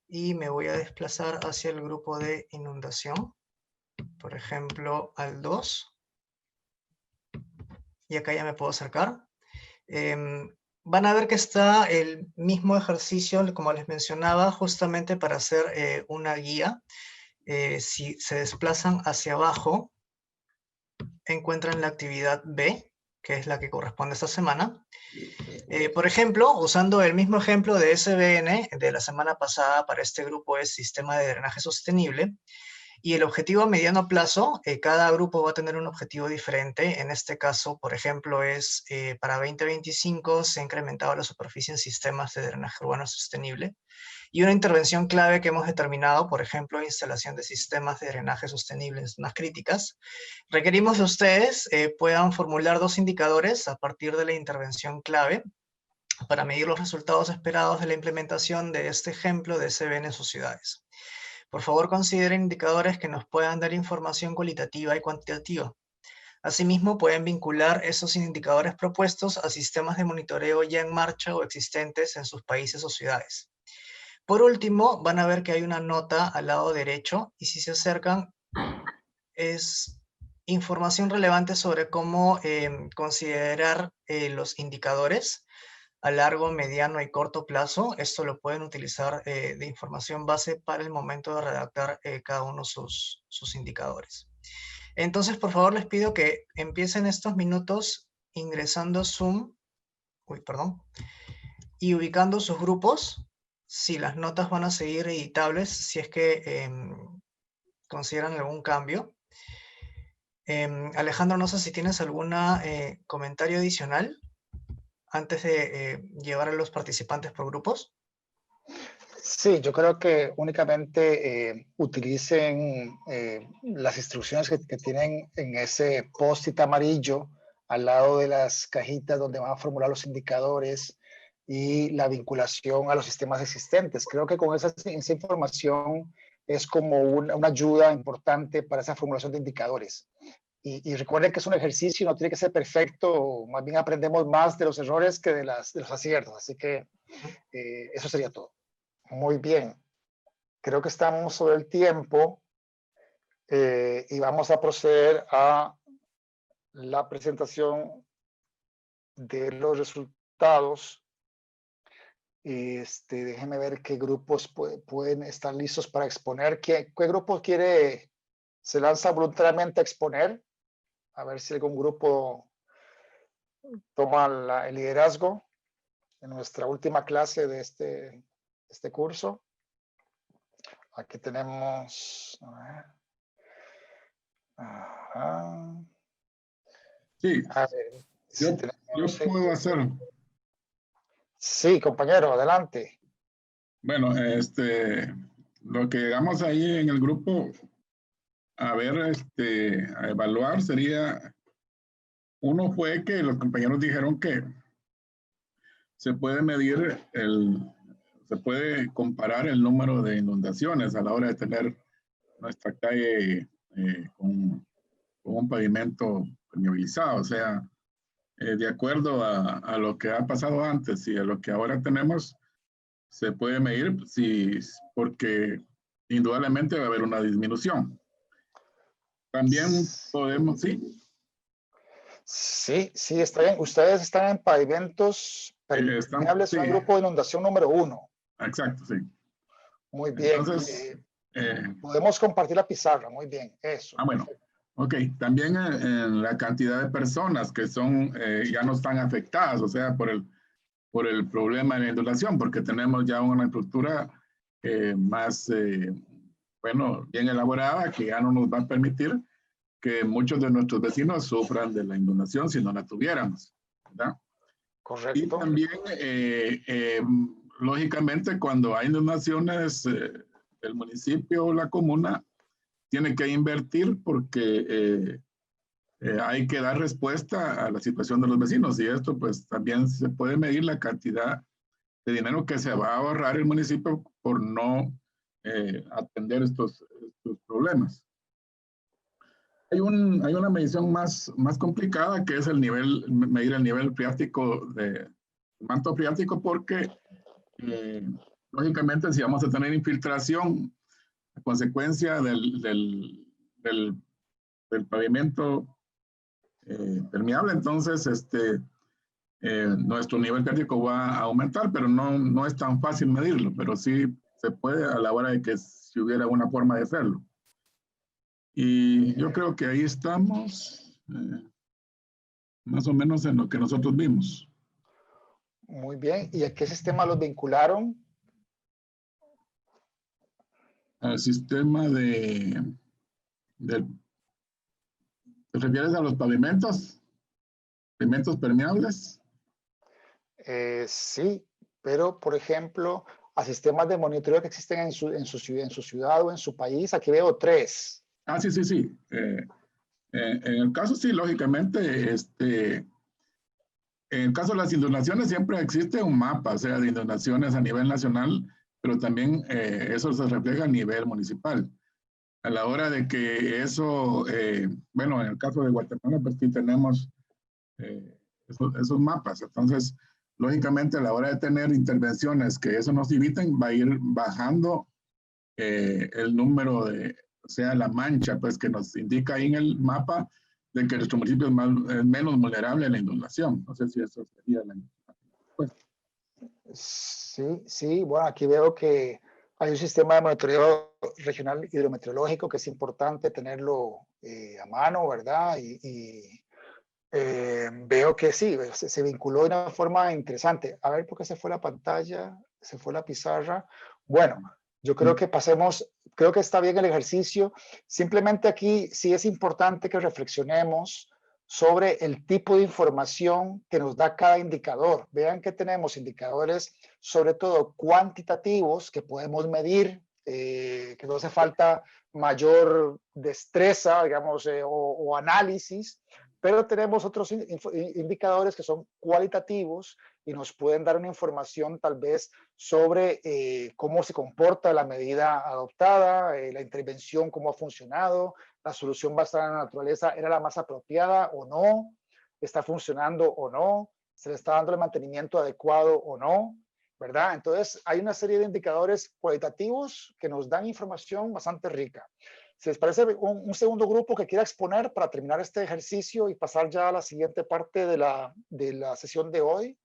Y me voy a desplazar hacia el grupo de inundación. Por ejemplo, al 2. Y acá ya me puedo acercar. Van a ver que está el mismo ejercicio, como les mencionaba, justamente para hacer una guía. Si se desplazan hacia abajo, encuentran la actividad B, que es la que corresponde a esta semana. Por ejemplo, usando el mismo ejemplo de SBN de la semana pasada, para este grupo es Sistema de Drenaje Sostenible. Y el objetivo a mediano plazo, cada grupo va a tener un objetivo diferente. En este caso, por ejemplo, es para 2025 se ha incrementado la superficie en sistemas de drenaje urbano sostenible. Y una intervención clave que hemos determinado, por ejemplo, instalación de sistemas de drenaje sostenible en zonas críticas. Requerimos de ustedes puedan formular 2 indicadores a partir de la intervención clave para medir los resultados esperados de la implementación de este ejemplo de SBN en sus ciudades. Por favor, consideren indicadores que nos puedan dar información cualitativa y cuantitativa. Asimismo, pueden vincular esos indicadores propuestos a sistemas de monitoreo ya en marcha o existentes en sus países o ciudades. Por último, van a ver que hay una nota al lado derecho, y si se acercan, es información relevante sobre cómo considerar los indicadores a largo, mediano y corto plazo. Esto lo pueden utilizar de información base para el momento de redactar cada uno sus indicadores. Entonces, por favor, les pido que empiecen estos minutos ingresando Zoom, y ubicando sus grupos. Si las notas van a seguir editables, si es que consideran algún cambio. Alejandro, no sé si tienes algún comentario adicional antes de llevar a los participantes por grupos. Sí, yo creo que únicamente utilicen las instrucciones que tienen en ese post-it amarillo al lado de las cajitas donde van a formular los indicadores y la vinculación a los sistemas existentes. Creo que con esa información es como una ayuda importante para esa formulación de indicadores. y recuerden que es un ejercicio y no tiene que ser perfecto, más bien aprendemos más de los errores que de los aciertos, así que eso sería todo. Muy bien, creo que estamos sobre el tiempo y vamos a proceder a la presentación de los resultados. Déjenme ver qué grupos pueden estar listos para exponer. ¿Qué grupo se lanza voluntariamente a exponer? A ver si algún grupo toma el liderazgo en nuestra última clase de este curso. Aquí tenemos... Sí, a ver, yo puedo hacer. Sí, compañero, adelante. Bueno, lo que llegamos ahí en el grupo a ver, a evaluar sería, uno fue que los compañeros dijeron que se puede medir se puede comparar el número de inundaciones a la hora de tener nuestra calle con un pavimento permeabilizado, o sea, de acuerdo a lo que ha pasado antes y a lo que ahora tenemos, se puede medir porque indudablemente va a haber una disminución. También podemos, sí. Sí, está bien. Ustedes están en pavimentos permeables, sí. en el grupo de inundación número 1. Exacto, sí. Muy bien. Entonces, podemos compartir la pizarra, muy bien, eso. Bueno, ok. También en la cantidad de personas que ya no están afectadas, o sea, por el problema de la inundación, porque tenemos ya una estructura más, bien elaborada, que ya no nos va a permitir que muchos de nuestros vecinos sufran de la inundación si no la tuviéramos, ¿verdad? Correcto. Y también, lógicamente, cuando hay inundaciones, el municipio o la comuna tiene que invertir porque hay que dar respuesta a la situación de los vecinos, y esto pues también se puede medir la cantidad de dinero que se va a ahorrar el municipio por no atender estos problemas. Hay una medición más complicada, que es medir el nivel freático manto freático, porque lógicamente si vamos a tener infiltración a consecuencia del pavimento permeable, entonces nuestro nivel freático va a aumentar, pero no es tan fácil medirlo, pero sí se puede a la hora de que si hubiera una forma de hacerlo. Y yo creo que ahí estamos más o menos en lo que nosotros vimos. Muy bien. ¿Y a qué sistema los vincularon? Al sistema ¿te refieres a los pavimentos permeables? Sí, pero por ejemplo, a sistemas de monitoreo que existen en su ciudad o en su país, aquí veo 3. Sí. En el caso, sí, lógicamente, en el caso de las inundaciones siempre existe un mapa, o sea, de inundaciones a nivel nacional, pero también eso se refleja a nivel municipal. A la hora de que eso, en el caso de Guatemala, pues sí tenemos esos mapas. Entonces, lógicamente, a la hora de tener intervenciones que eso nos eviten, va a ir bajando el número o sea, la mancha, pues que nos indica ahí en el mapa de que nuestro municipio es menos vulnerable a la inundación. No sé si eso sería la respuesta. Sí, bueno, aquí veo que hay un sistema de monitoreo regional hidrometeorológico que es importante tenerlo a mano, ¿verdad? Y veo que sí, se vinculó de una forma interesante. A ver, ¿por qué se fue la pantalla? Se fue la pizarra. Bueno, yo creo que creo que está bien el ejercicio. Simplemente aquí sí es importante que reflexionemos sobre el tipo de información que nos da cada indicador. Vean que tenemos indicadores, sobre todo cuantitativos, que podemos medir, que no hace falta mayor destreza, digamos, o análisis, pero tenemos otros indicadores que son cualitativos y nos pueden dar una información tal vez sobre cómo se comporta la medida adoptada, la intervención, cómo ha funcionado, la solución basada en la naturaleza era la más apropiada o no, está funcionando o no, se le está dando el mantenimiento adecuado o no, ¿verdad? Entonces, hay una serie de indicadores cualitativos que nos dan información bastante rica. Si les parece, un segundo grupo que quiera exponer para terminar este ejercicio y pasar ya a la siguiente parte de la sesión de hoy.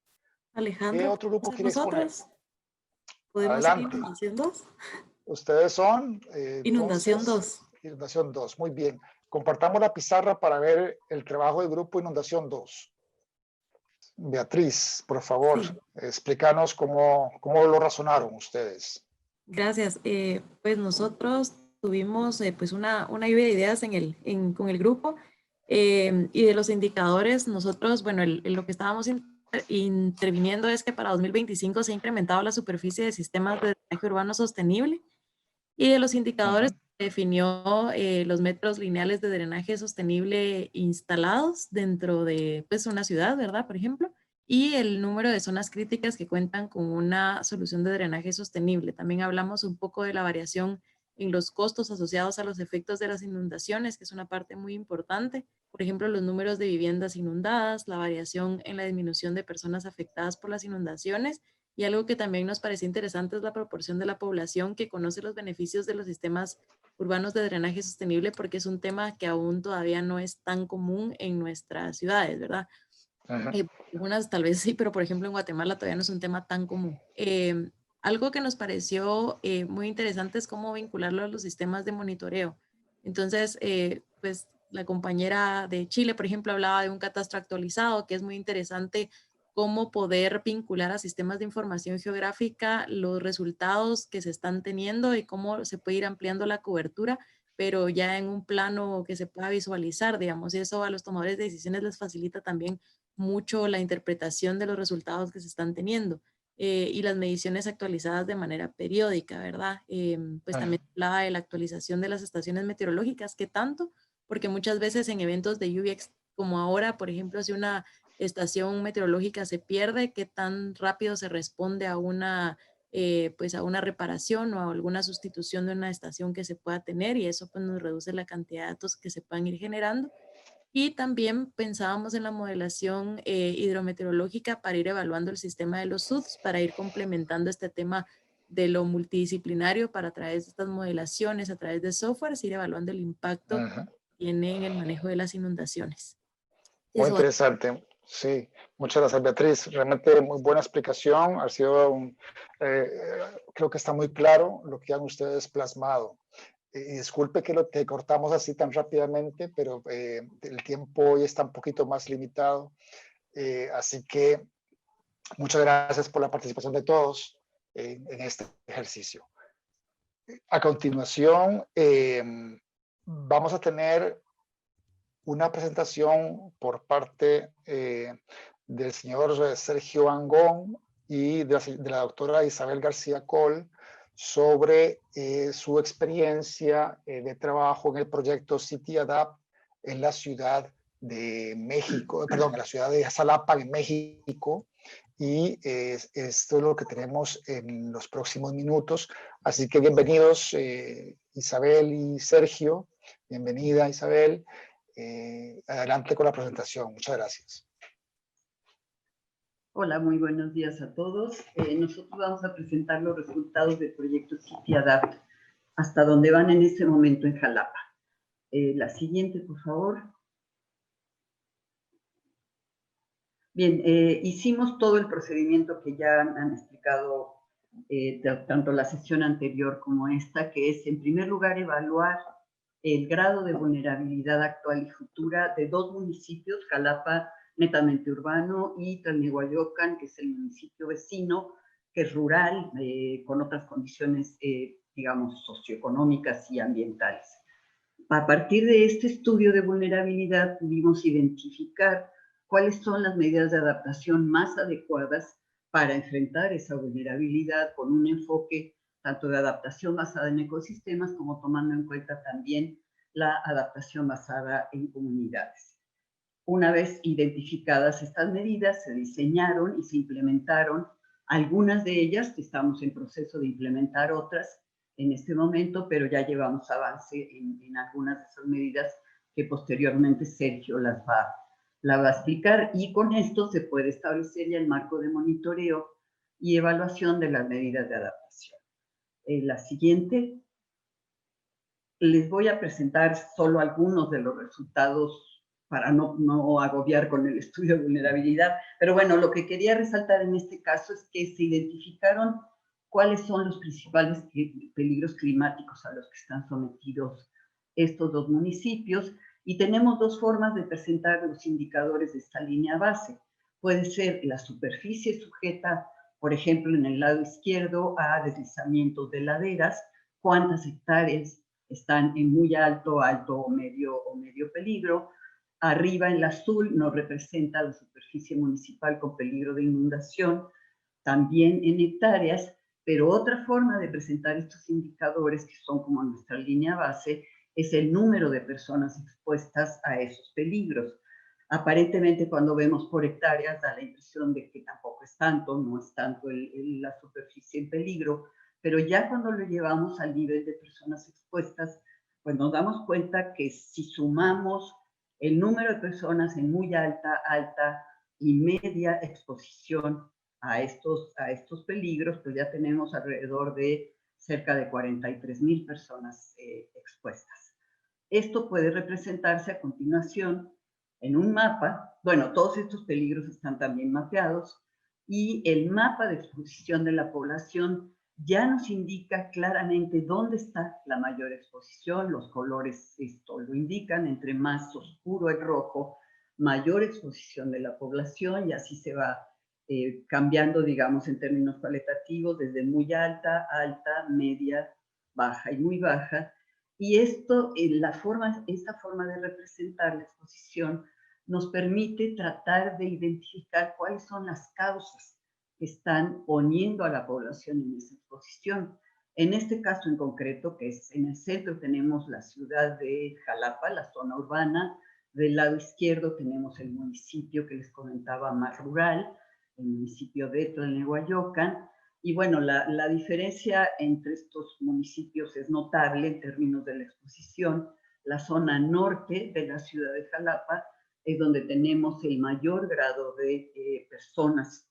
Alejandro, ¿Qué otro grupo quiere exponer? nosotros podemos ir Adelante. Inundación 2. Ustedes son... Inundación entonces, 2. Inundación 2, muy bien. Compartamos la pizarra para ver el trabajo del grupo Inundación 2. Beatriz, por favor, Sí. explícanos cómo lo razonaron ustedes. Gracias. Pues nosotros tuvimos pues una lluvia de ideas con el grupo y de los indicadores, nosotros, bueno, lo que estábamos interviniendo es que para 2025 se ha incrementado la superficie de sistemas de drenaje urbano sostenible y de los indicadores definió los metros lineales de drenaje sostenible instalados dentro de pues, una ciudad, ¿verdad? Por ejemplo, y el número de zonas críticas que cuentan con una solución de drenaje sostenible. También hablamos un poco de la variación en los costos asociados a los efectos de las inundaciones, que es una parte muy importante. Por ejemplo, los números de viviendas inundadas, la variación en la disminución de personas afectadas por las inundaciones. Y algo que también nos parece interesante es la proporción de la población que conoce los beneficios de los sistemas urbanos de drenaje sostenible, porque es un tema que aún todavía no es tan común en nuestras ciudades, ¿verdad? Algunas tal vez sí, pero por ejemplo en Guatemala todavía no es un tema tan común. Algo que nos pareció muy interesante es cómo vincularlo a los sistemas de monitoreo. Entonces, pues la compañera de Chile, por ejemplo, hablaba de un catastro actualizado, que es muy interesante cómo poder vincular a sistemas de información geográfica los resultados que se están teniendo y cómo se puede ir ampliando la cobertura, pero ya en un plano que se pueda visualizar, digamos, y eso a los tomadores de decisiones les facilita también mucho la interpretación de los resultados que se están teniendo y las mediciones actualizadas de manera periódica, ¿verdad? Pues también hablaba de la actualización de las estaciones meteorológicas, ¿qué tanto? Porque muchas veces en eventos de lluvia como ahora, por ejemplo, si una estación meteorológica se pierde, qué tan rápido se responde a pues a una reparación o a alguna sustitución de una estación que se pueda tener y eso pues nos reduce la cantidad de datos que se puedan ir generando. Y también pensábamos en la modelación hidrometeorológica para ir evaluando el sistema de los SUDs, para ir complementando este tema de lo multidisciplinario para a través de estas modelaciones, a través de softwares, ir evaluando el impacto que tiene en el manejo de las inundaciones. Muy interesante. Sí, muchas gracias, Beatriz. Realmente muy buena explicación. Ha sido creo que está muy claro lo que han ustedes plasmado. Disculpe que lo que cortamos así tan rápidamente, pero el tiempo hoy está un poquito más limitado. Así que muchas gracias por la participación de todos en este ejercicio. A continuación, vamos a tener una presentación por parte del señor Sergio Angón y de la doctora Isabel García Coll sobre su experiencia de trabajo en el proyecto City Adapt en la ciudad de México, perdón, en la ciudad de Xalapa, en México. Y esto es lo que tenemos en los próximos minutos. Así que bienvenidos Isabel y Sergio. Bienvenida Isabel. Adelante con la presentación. Muchas gracias. Hola, muy buenos días a todos. Nosotros vamos a presentar los resultados del proyecto City Adapt, hasta donde van en este momento en Xalapa. La siguiente, por favor. Bien, hicimos todo el procedimiento que ya han explicado tanto la sesión anterior como esta, que es, en primer lugar, evaluar el grado de vulnerabilidad actual y futura de dos municipios, Xalapa, netamente urbano, y Tlalnehuayocan, que es el municipio vecino, que es rural, con otras condiciones, digamos, socioeconómicas y ambientales. A partir de este estudio de vulnerabilidad pudimos identificar cuáles son las medidas de adaptación más adecuadas para enfrentar esa vulnerabilidad con un enfoque tanto de adaptación basada en ecosistemas como tomando en cuenta también la adaptación basada en comunidades. Una vez identificadas estas medidas, se diseñaron y se implementaron algunas de ellas, que estamos en proceso de implementar otras, en este momento, pero ya llevamos avance en algunas de esas medidas que posteriormente Sergio la va a explicar, y con esto se puede establecer ya el marco de monitoreo y evaluación de las medidas de adaptación. La siguiente, les voy a presentar solo algunos de los resultados para no agobiar con el estudio de vulnerabilidad, pero bueno, lo que quería resaltar en este caso es que se identificaron cuáles son los principales peligros climáticos a los que están sometidos estos dos municipios, y tenemos dos formas de presentar los indicadores de esta línea base. Puede ser la superficie sujeta, por ejemplo, en el lado izquierdo, a deslizamientos de laderas, cuántas hectáreas están en muy alto, alto o medio peligro. Arriba en el azul nos representa la superficie municipal con peligro de inundación, también en hectáreas, pero otra forma de presentar estos indicadores, que son como nuestra línea base, es el número de personas expuestas a esos peligros. Aparentemente, cuando vemos por hectáreas, da la impresión de que tampoco es tanto, no es tanto la superficie en peligro, pero ya cuando lo llevamos al nivel de personas expuestas, pues nos damos cuenta que si sumamos el número de personas en muy alta, alta y media exposición a estos peligros, pues ya tenemos alrededor de cerca de 43,000 personas expuestas. Esto puede representarse a continuación en un mapa. Bueno, todos estos peligros están también mapeados, y el mapa de exposición de la población ya nos indica claramente dónde está la mayor exposición. Los colores esto lo indican, entre más oscuro el rojo, mayor exposición de la población, y así se va cambiando, digamos, en términos cualitativos, desde muy alta, alta, media, baja y muy baja. Y esto, esta forma de representar la exposición nos permite tratar de identificar cuáles son las causas que están poniendo a la población en esa exposición. En este caso en concreto, que es en el centro, tenemos la ciudad de Jalapa, la zona urbana. Del lado izquierdo tenemos el municipio que les comentaba, más rural, el municipio de Tlalnehuayocan. Y bueno, la diferencia entre estos municipios es notable en términos de la exposición. La zona norte de la ciudad de Jalapa es donde tenemos el mayor grado de personas,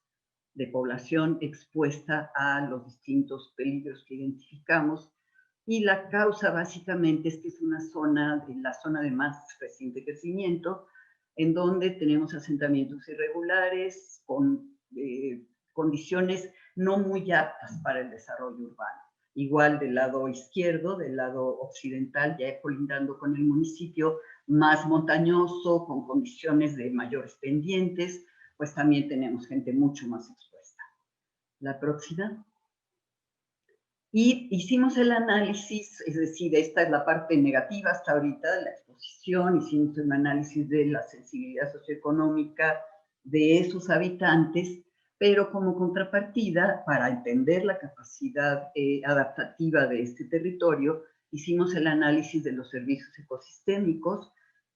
de población expuesta a los distintos peligros que identificamos. Y la causa básicamente es que es una zona, la zona de más reciente crecimiento, en donde tenemos asentamientos irregulares con condiciones no muy aptas para el desarrollo urbano. Igual del lado izquierdo, del lado occidental, ya colindando con el municipio, más montañoso, con condiciones de mayores pendientes, pues también tenemos gente mucho más expuesta. La próxima. Y hicimos el análisis, es decir, esta es la parte negativa hasta ahorita de la exposición. Hicimos un análisis de la sensibilidad socioeconómica de esos habitantes, pero como contrapartida, para entender la capacidad adaptativa de este territorio, hicimos el análisis de los servicios ecosistémicos,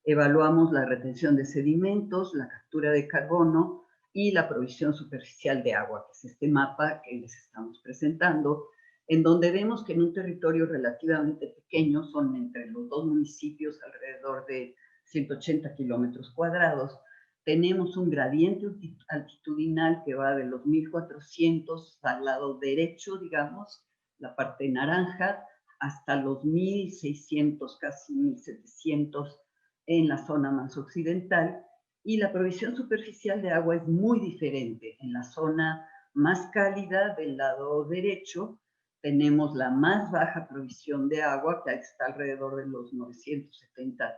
evaluamos la retención de sedimentos, la captura de carbono y la provisión superficial de agua, que es este mapa que les estamos presentando, en donde vemos que en un territorio relativamente pequeño, son entre los dos municipios alrededor de 180 kilómetros cuadrados, tenemos un gradiente altitudinal que va de los 1400 al lado derecho, digamos, la parte naranja, hasta los 1600, casi 1700 en la zona más occidental, y la provisión superficial de agua es muy diferente. En la zona más cálida del lado derecho tenemos la más baja provisión de agua, que está alrededor de los 970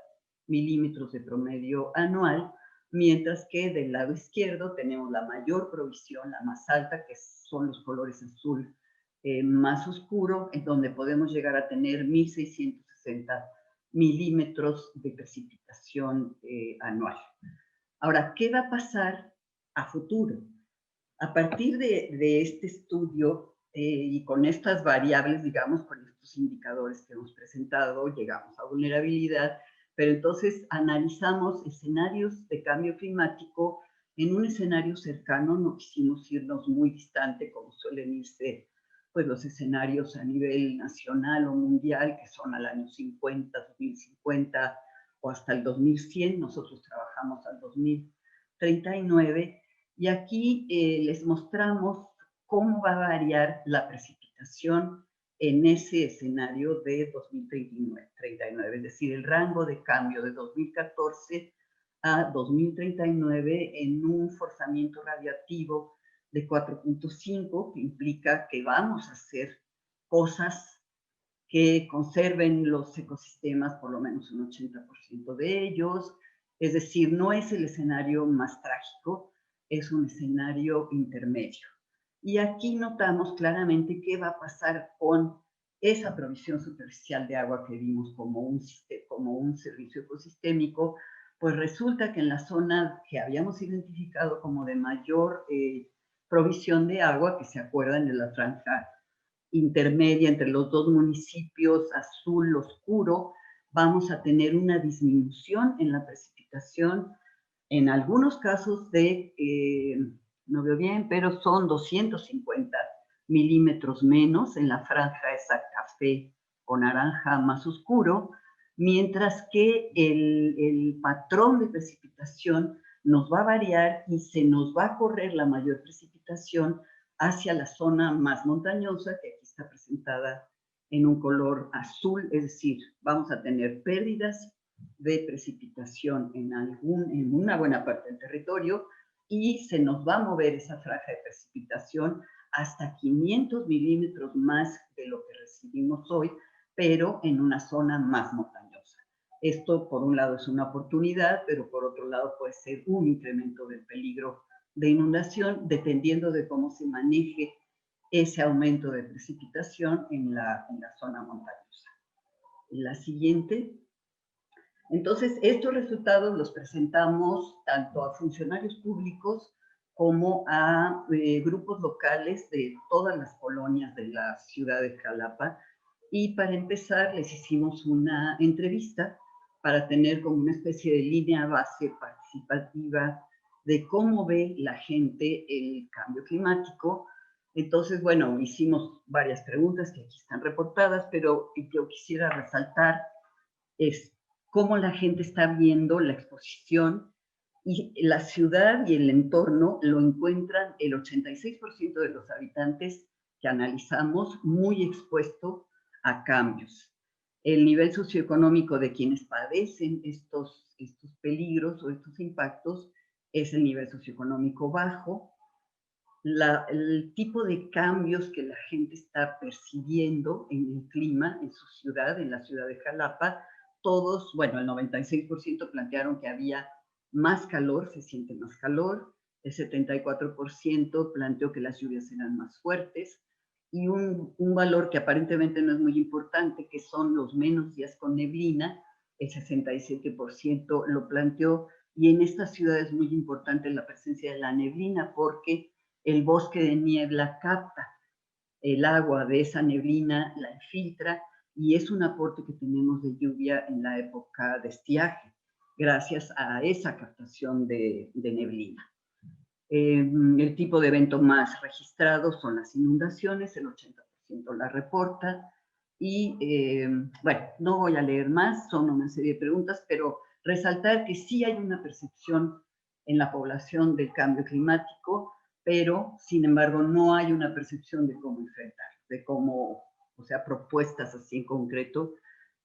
milímetros de promedio anual, mientras que del lado izquierdo tenemos la mayor provisión, la más alta, que son los colores azul más oscuro, en donde podemos llegar a tener 1660 milímetros de precipitación anual. Ahora, ¿qué va a pasar a futuro? A partir de este estudio y con estas variables, digamos, con estos indicadores que hemos presentado, llegamos a vulnerabilidad, pero entonces analizamos escenarios de cambio climático en un escenario cercano. No quisimos irnos muy distante, como suelen irse pues los escenarios a nivel nacional o mundial, que son al año 50, 2050 o hasta el 2100. Nosotros trabajamos al 2039 y aquí les mostramos cómo va a variar la precipitación en ese escenario de 2039, es decir, el rango de cambio de 2014 a 2039 en un forzamiento radiactivo de 4.5, que implica que vamos a hacer cosas que conserven los ecosistemas, por lo menos un 80% de ellos. Es decir, no es el escenario más trágico, es un escenario intermedio. Y aquí notamos claramente qué va a pasar con esa provisión superficial de agua que vimos como un servicio ecosistémico. Pues resulta que en la zona que habíamos identificado como de mayor provisión de agua, que se acuerdan de la franja intermedia entre los dos municipios, azul oscuro, vamos a tener una disminución en la precipitación, en algunos casos de, no veo bien, pero son 250 milímetros menos en la franja esa café o naranja más oscuro, mientras que el patrón de precipitación nos va a variar y se nos va a correr la mayor precipitación hacia la zona más montañosa, que aquí está presentada en un color azul, es decir, vamos a tener pérdidas de precipitación en una buena parte del territorio y se nos va a mover esa franja de precipitación hasta 500 milímetros más de lo que recibimos hoy, pero en una zona más montañosa. Esto, por un lado, es una oportunidad, pero por otro lado puede ser un incremento del peligro de inundación, dependiendo de cómo se maneje ese aumento de precipitación en la zona montañosa. La siguiente. Entonces, estos resultados los presentamos tanto a funcionarios públicos como a grupos locales de todas las colonias de la ciudad de Jalapa. Y para empezar, les hicimos una entrevista para tener como una especie de línea base participativa de cómo ve la gente el cambio climático. Entonces, bueno, hicimos varias preguntas que aquí están reportadas, pero yo quisiera resaltar es cómo la gente está viendo la exposición, y la ciudad y el entorno lo encuentran el 86% de los habitantes que analizamos muy expuesto a cambios. El nivel socioeconómico de quienes padecen estos peligros o estos impactos es el nivel socioeconómico bajo. El tipo de cambios que la gente está percibiendo en el clima en su ciudad, en la ciudad de Jalapa, todos, bueno, el 96% plantearon que había más calor, se siente más calor, el 74% planteó que las lluvias eran más fuertes, y un valor que aparentemente no es muy importante, que son los menos días con neblina, el 67% lo planteó, y en esta ciudad es muy importante la presencia de la neblina porque el bosque de niebla capta el agua de esa neblina, la infiltra, y es un aporte que tenemos de lluvia en la época de estiaje, gracias a esa captación de neblina. El tipo de evento más registrado son las inundaciones, el 80% la reporta, y bueno, no voy a leer más, son una serie de preguntas, pero resaltar que sí hay una percepción en la población del cambio climático, pero sin embargo no hay una percepción de cómo enfrentar, de cómo, o sea, propuestas así en concreto,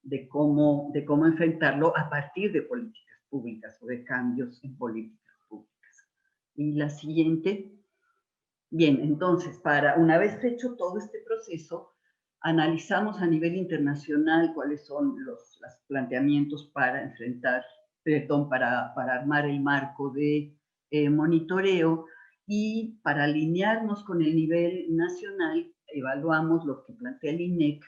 de cómo enfrentarlo a partir de políticas públicas o de cambios en políticas públicas. Y la siguiente. Bien, entonces, una vez hecho todo este proceso, analizamos a nivel internacional cuáles son los planteamientos para enfrentar, para armar el marco de monitoreo, y para alinearnos con el nivel nacional, evaluamos lo que plantea el INEC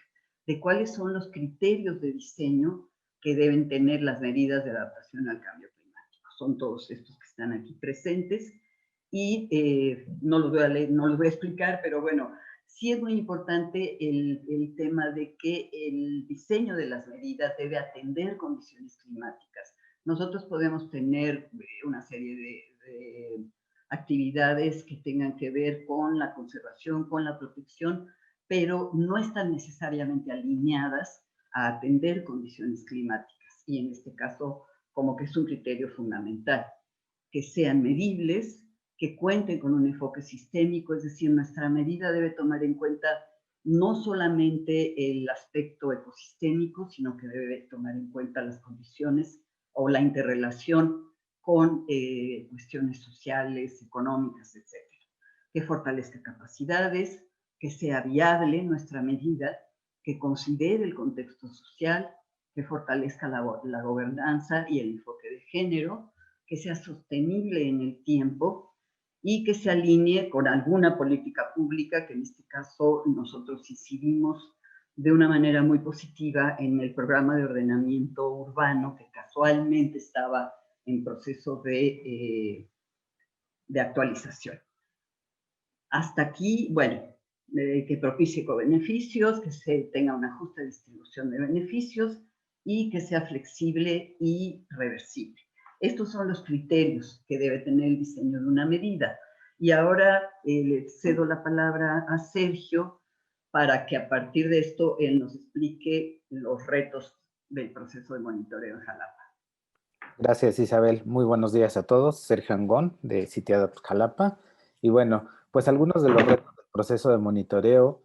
de cuáles son los criterios de diseño que deben tener las medidas de adaptación al cambio climático. Son todos estos que están aquí presentes. Y no los voy a leer, no los voy a explicar, pero bueno, sí es muy importante el tema de que el diseño de las medidas debe atender condiciones climáticas. Nosotros podemos tener una serie de actividades que tengan que ver con la conservación, con la protección, pero no están necesariamente alineadas a atender condiciones climáticas. Y en este caso, como que es un criterio fundamental, que sean medibles, que cuenten con un enfoque sistémico, es decir, nuestra medida debe tomar en cuenta no solamente el aspecto ecosistémico, sino que debe tomar en cuenta las condiciones o la interrelación con cuestiones sociales, económicas, etc. Que fortalezca capacidades, que sea viable nuestra medida, que considere el contexto social, que fortalezca la gobernanza y el enfoque de género, que sea sostenible en el tiempo y que se alinee con alguna política pública, que en este caso nosotros incidimos de una manera muy positiva en el programa de ordenamiento urbano, que casualmente estaba en proceso de actualización. Hasta aquí, bueno, que propicie cobeneficios, que se tenga una justa distribución de beneficios y que sea flexible y reversible. Estos son los criterios que debe tener el diseño de una medida. Y ahora le cedo la palabra a Sergio para que a partir de esto él nos explique los retos del proceso de monitoreo en Jalapa. Gracias, Isabel. Muy buenos días a todos. Sergio Angón, de Citiadatos Jalapa. Y bueno, pues algunos de los retos del proceso de monitoreo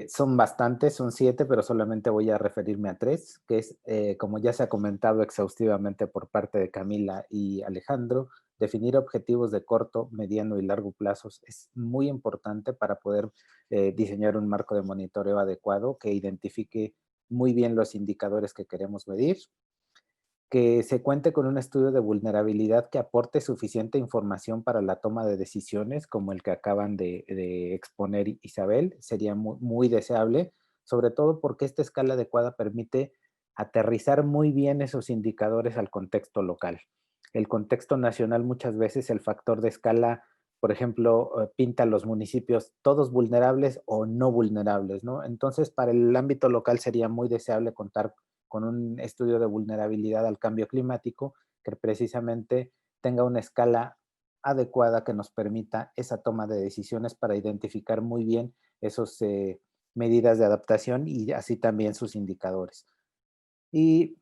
son bastantes, son 7, pero solamente voy a referirme a 3, que es, como ya se ha comentado exhaustivamente por parte de Camila y Alejandro, definir objetivos de corto, mediano y largo plazos es muy importante para poder diseñar un marco de monitoreo adecuado que identifique muy bien los indicadores que queremos medir, que se cuente con un estudio de vulnerabilidad que aporte suficiente información para la toma de decisiones, como el que acaban de exponer Isabel, sería muy deseable, sobre todo porque esta escala adecuada permite aterrizar muy bien esos indicadores al contexto local. El contexto nacional muchas veces el factor de escala, por ejemplo, pinta a los municipios todos vulnerables o no vulnerables, ¿no? Entonces, para el ámbito local sería muy deseable contar con un estudio de vulnerabilidad al cambio climático que precisamente tenga una escala adecuada que nos permita esa toma de decisiones para identificar muy bien esas medidas de adaptación y así también sus indicadores. Y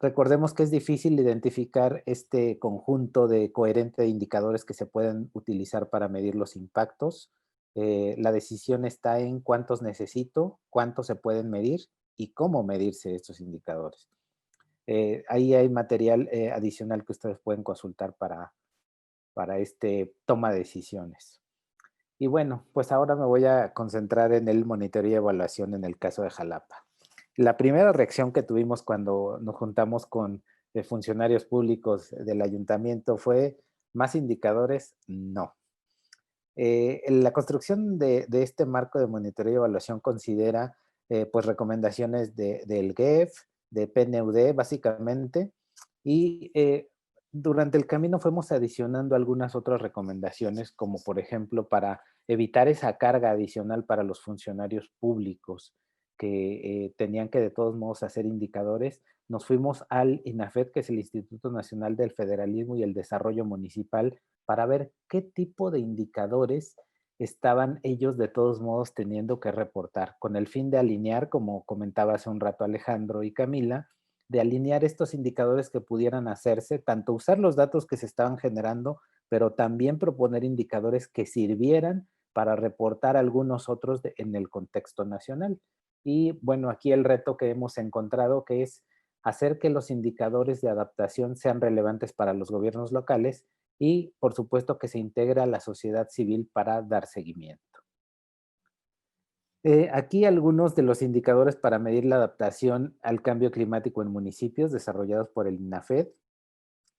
recordemos que es difícil identificar este conjunto coherente de indicadores que se pueden utilizar para medir los impactos. La decisión está en cuántos necesito, cuántos se pueden medir y cómo medirse estos indicadores. Ahí hay material adicional que ustedes pueden consultar para toma de decisiones. Y bueno, pues ahora me voy a concentrar en el monitoreo y evaluación en el caso de Jalapa. La primera reacción que tuvimos cuando nos juntamos con funcionarios públicos del ayuntamiento fue: ¿más indicadores? No. La construcción de este marco de monitoreo y evaluación considera pues recomendaciones del GEF, de PNUD básicamente, y durante el camino fuimos adicionando algunas otras recomendaciones, como por ejemplo para evitar esa carga adicional para los funcionarios públicos que tenían que de todos modos hacer indicadores. Nos fuimos al INAFED, que es el Instituto Nacional del Federalismo y el Desarrollo Municipal, para ver qué tipo de indicadores estaban ellos de todos modos teniendo que reportar, con el fin de alinear, como comentaba hace un rato Alejandro y Camila, de alinear estos indicadores que pudieran hacerse, tanto usar los datos que se estaban generando, pero también proponer indicadores que sirvieran para reportar algunos otros en el contexto nacional. Y bueno, aquí el reto que hemos encontrado, que es hacer que los indicadores de adaptación sean relevantes para los gobiernos locales y, por supuesto, que se integre a la sociedad civil para dar seguimiento. Aquí algunos de los indicadores para medir la adaptación al cambio climático en municipios desarrollados por el INAFED.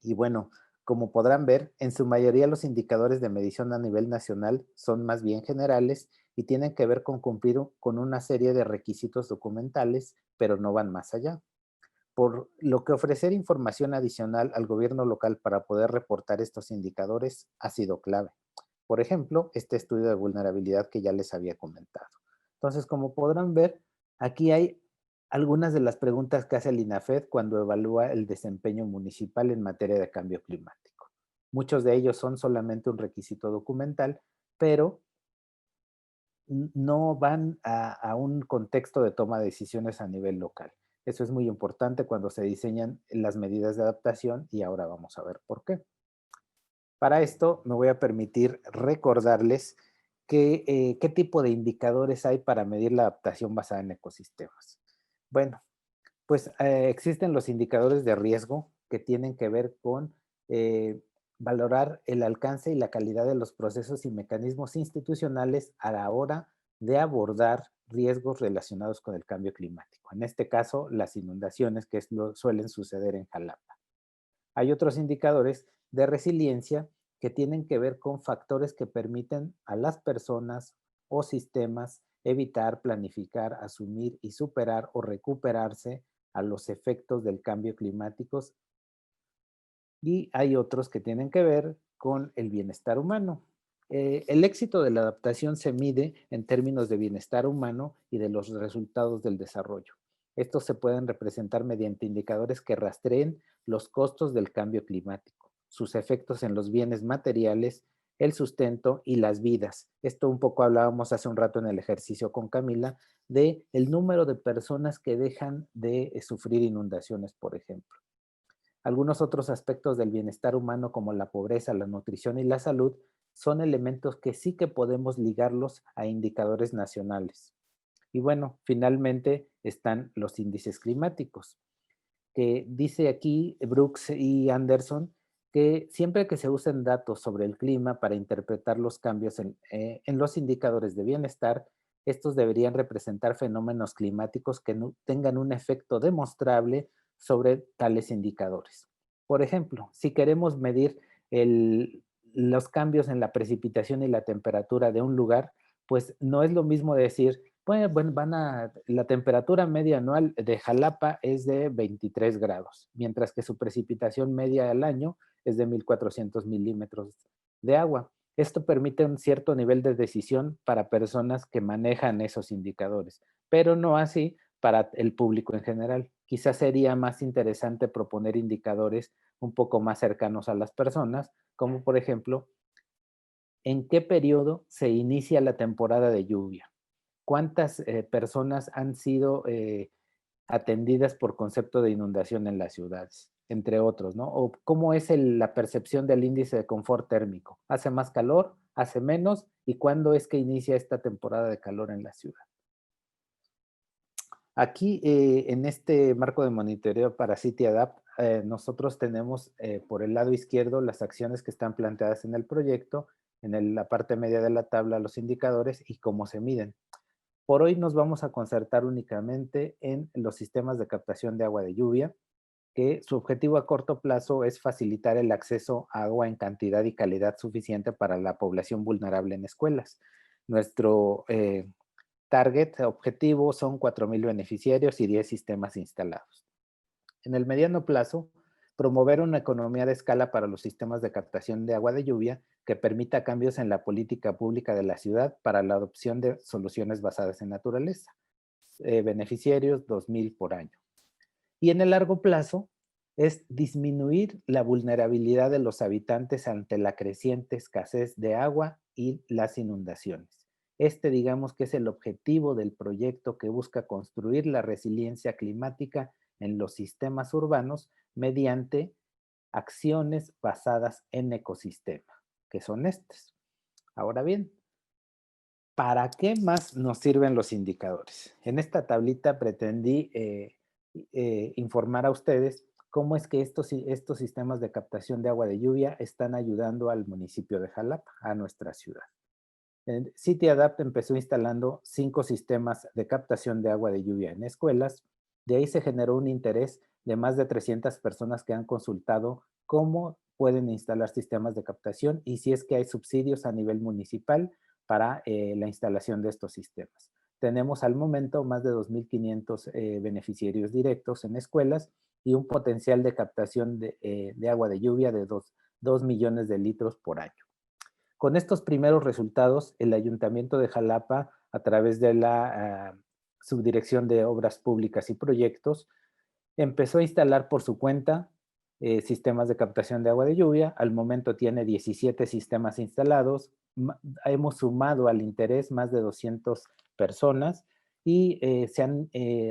Y bueno, como podrán ver, en su mayoría los indicadores de medición a nivel nacional son más bien generales y tienen que ver con cumplir con una serie de requisitos documentales, pero no van más allá. Por lo que ofrecer información adicional al gobierno local para poder reportar estos indicadores ha sido clave. Por ejemplo, este estudio de vulnerabilidad que ya les había comentado. Entonces, como podrán ver, aquí hay algunas de las preguntas que hace el INAFED cuando evalúa el desempeño municipal en materia de cambio climático. Muchos de ellos son solamente un requisito documental, pero no van a un contexto de toma de decisiones a nivel local. Eso es muy importante cuando se diseñan las medidas de adaptación y ahora vamos a ver por qué. Para esto me voy a permitir recordarles qué tipo de indicadores hay para medir la adaptación basada en ecosistemas. Bueno, pues existen los indicadores de riesgo que tienen que ver con valorar el alcance y la calidad de los procesos y mecanismos institucionales a la hora de abordar riesgos relacionados con el cambio climático. En este caso, las inundaciones que suelen suceder en Jalapa. Hay otros indicadores de resiliencia que tienen que ver con factores que permiten a las personas o sistemas evitar, planificar, asumir y superar o recuperarse a los efectos del cambio climático. Y hay otros que tienen que ver con el bienestar humano. El éxito de la adaptación se mide en términos de bienestar humano y de los resultados del desarrollo. Estos se pueden representar mediante indicadores que rastreen los costos del cambio climático, sus efectos en los bienes materiales, el sustento y las vidas. Esto un poco hablábamos hace un rato en el ejercicio con Camila, de el número de personas que dejan de sufrir inundaciones, por ejemplo. Algunos otros aspectos del bienestar humano como la pobreza, la nutrición y la salud son elementos que sí que podemos ligarlos a indicadores nacionales. Y bueno, finalmente están los índices climáticos, que dice aquí Brooks y Anderson que siempre que se usen datos sobre el clima para interpretar los cambios en los indicadores de bienestar, estos deberían representar fenómenos climáticos que tengan un efecto demostrable sobre tales indicadores. Por ejemplo, si queremos medir los cambios en la precipitación y la temperatura de un lugar, pues no es lo mismo decir, bueno, la temperatura media anual de Jalapa es de 23 grados, mientras que su precipitación media al año es de 1,400 milímetros de agua. Esto permite un cierto nivel de decisión para personas que manejan esos indicadores, pero no así para el público en general. Quizás sería más interesante proponer indicadores un poco más cercanos a las personas, como por ejemplo, ¿en qué periodo se inicia la temporada de lluvia? ¿Cuántas personas han sido atendidas por concepto de inundación en las ciudades? Entre otros, ¿no? O cómo es la percepción del índice de confort térmico. ¿Hace más calor? ¿Hace menos? ¿Y cuándo es que inicia esta temporada de calor en la ciudad? Aquí, en este marco de monitoreo para CityAdapt, nosotros tenemos por el lado izquierdo las acciones que están planteadas en el proyecto, en la parte media de la tabla los indicadores y cómo se miden. Por hoy nos vamos a concertar únicamente en los sistemas de captación de agua de lluvia, que su objetivo a corto plazo es facilitar el acceso a agua en cantidad y calidad suficiente para la población vulnerable en escuelas. Nuestro target objetivo son 4,000 beneficiarios y 10 sistemas instalados. En el mediano plazo, promover una economía de escala para los sistemas de captación de agua de lluvia que permita cambios en la política pública de la ciudad para la adopción de soluciones basadas en naturaleza. Beneficiarios 2,000 por año. Y en el largo plazo es disminuir la vulnerabilidad de los habitantes ante la creciente escasez de agua y las inundaciones. Digamos que es el objetivo del proyecto que busca construir la resiliencia climática en los sistemas urbanos mediante acciones basadas en ecosistema, que son estas. Ahora bien, ¿para qué más nos sirven los indicadores? En esta tablita pretendí informar a ustedes cómo es que estos sistemas de captación de agua de lluvia están ayudando al municipio de Jalapa, a nuestra ciudad. CityAdapt empezó instalando 5 sistemas de captación de agua de lluvia en escuelas. De ahí se generó un interés de más de 300 personas que han consultado cómo pueden instalar sistemas de captación y si es que hay subsidios a nivel municipal para la instalación de estos sistemas. Tenemos al momento más de 2,500 beneficiarios directos en escuelas y un potencial de captación de agua de lluvia de 2 millones de litros por año. Con estos primeros resultados, el Ayuntamiento de Jalapa, a través de la Subdirección de Obras Públicas y Proyectos, empezó a instalar por su cuenta sistemas de captación de agua de lluvia. Al momento tiene 17 sistemas instalados, hemos sumado al interés más de 200 personas y se han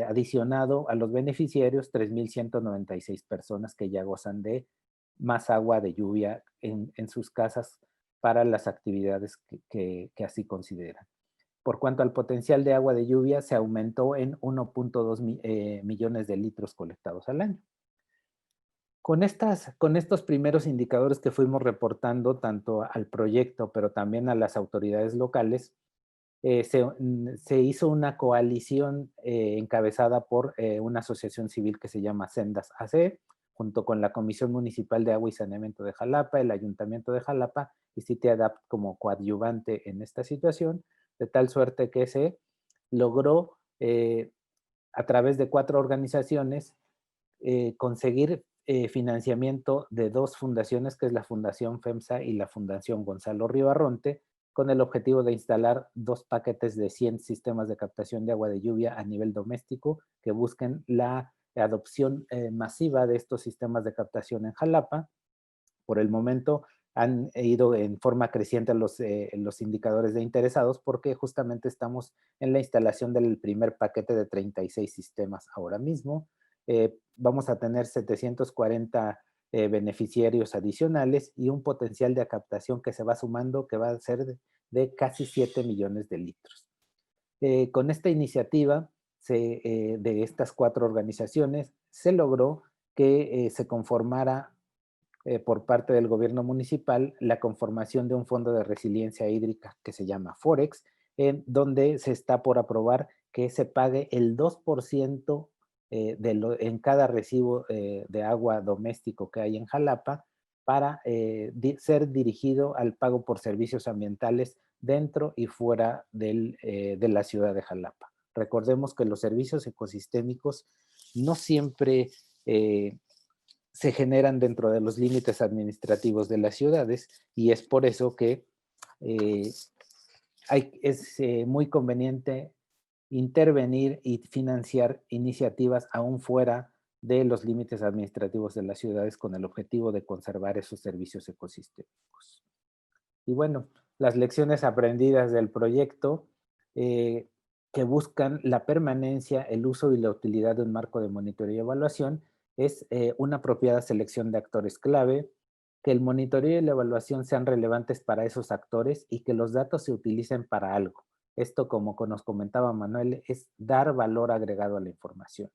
adicionado a los beneficiarios 3,196 personas que ya gozan de más agua de lluvia en sus casas para las actividades que así consideran. Por cuanto al potencial de agua de lluvia, se aumentó en 1.2 millones de litros colectados al año. Con estos primeros indicadores que fuimos reportando tanto al proyecto, pero también a las autoridades locales, se hizo una coalición encabezada por una asociación civil que se llama Sendas AC, junto con la Comisión Municipal de Agua y Saneamiento de Jalapa, el Ayuntamiento de Jalapa y CITIADAPT como coadyuvante en esta situación, de tal suerte que se logró a través de 4 organizaciones conseguir financiamiento de 2 fundaciones, que es la Fundación FEMSA y la Fundación Gonzalo Ribarronte, con el objetivo de instalar 2 paquetes de 100 sistemas de captación de agua de lluvia a nivel doméstico que busquen la adopción masiva de estos sistemas de captación en Jalapa. Por el momento han ido en forma creciente los indicadores de interesados porque justamente estamos en la instalación del primer paquete de 36 sistemas ahora mismo. Vamos a tener 740 beneficiarios adicionales y un potencial de captación que se va sumando que va a ser de casi 7 millones de litros. Con esta iniciativa de estas 4 organizaciones se logró que se conformara por parte del gobierno municipal la conformación de un fondo de resiliencia hídrica que se llama Forex, donde se está por aprobar que se pague el 2% en cada recibo de agua doméstico que hay en Jalapa para ser dirigido al pago por servicios ambientales dentro y fuera de la ciudad de Jalapa. Recordemos que los servicios ecosistémicos no siempre se generan dentro de los límites administrativos de las ciudades y es por eso que es muy conveniente intervenir y financiar iniciativas aún fuera de los límites administrativos de las ciudades con el objetivo de conservar esos servicios ecosistémicos. Y bueno, las lecciones aprendidas del proyecto que buscan la permanencia, el uso y la utilidad de un marco de monitoreo y evaluación es una apropiada selección de actores clave, que el monitoreo y la evaluación sean relevantes para esos actores y que los datos se utilicen para algo. Esto, como nos comentaba Manuel, es dar valor agregado a la información.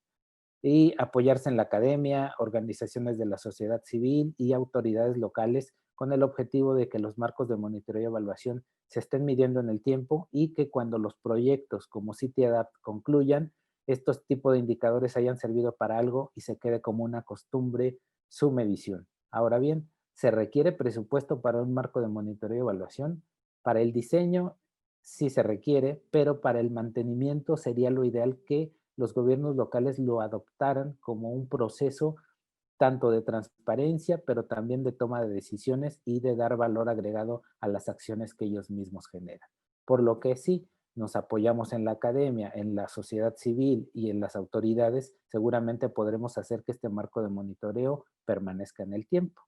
Y apoyarse en la academia, organizaciones de la sociedad civil y autoridades locales con el objetivo de que los marcos de monitoreo y evaluación se estén midiendo en el tiempo y que cuando los proyectos como CITIADAPT concluyan, estos tipos de indicadores hayan servido para algo y se quede como una costumbre su medición. Ahora bien, ¿se requiere presupuesto para un marco de monitoreo y evaluación? Para el diseño sí se requiere, pero para el mantenimiento sería lo ideal que los gobiernos locales lo adoptaran como un proceso tanto de transparencia, pero también de toma de decisiones y de dar valor agregado a las acciones que ellos mismos generan. Por lo que sí, nos apoyamos en la academia, en la sociedad civil y en las autoridades, seguramente podremos hacer que este marco de monitoreo permanezca en el tiempo.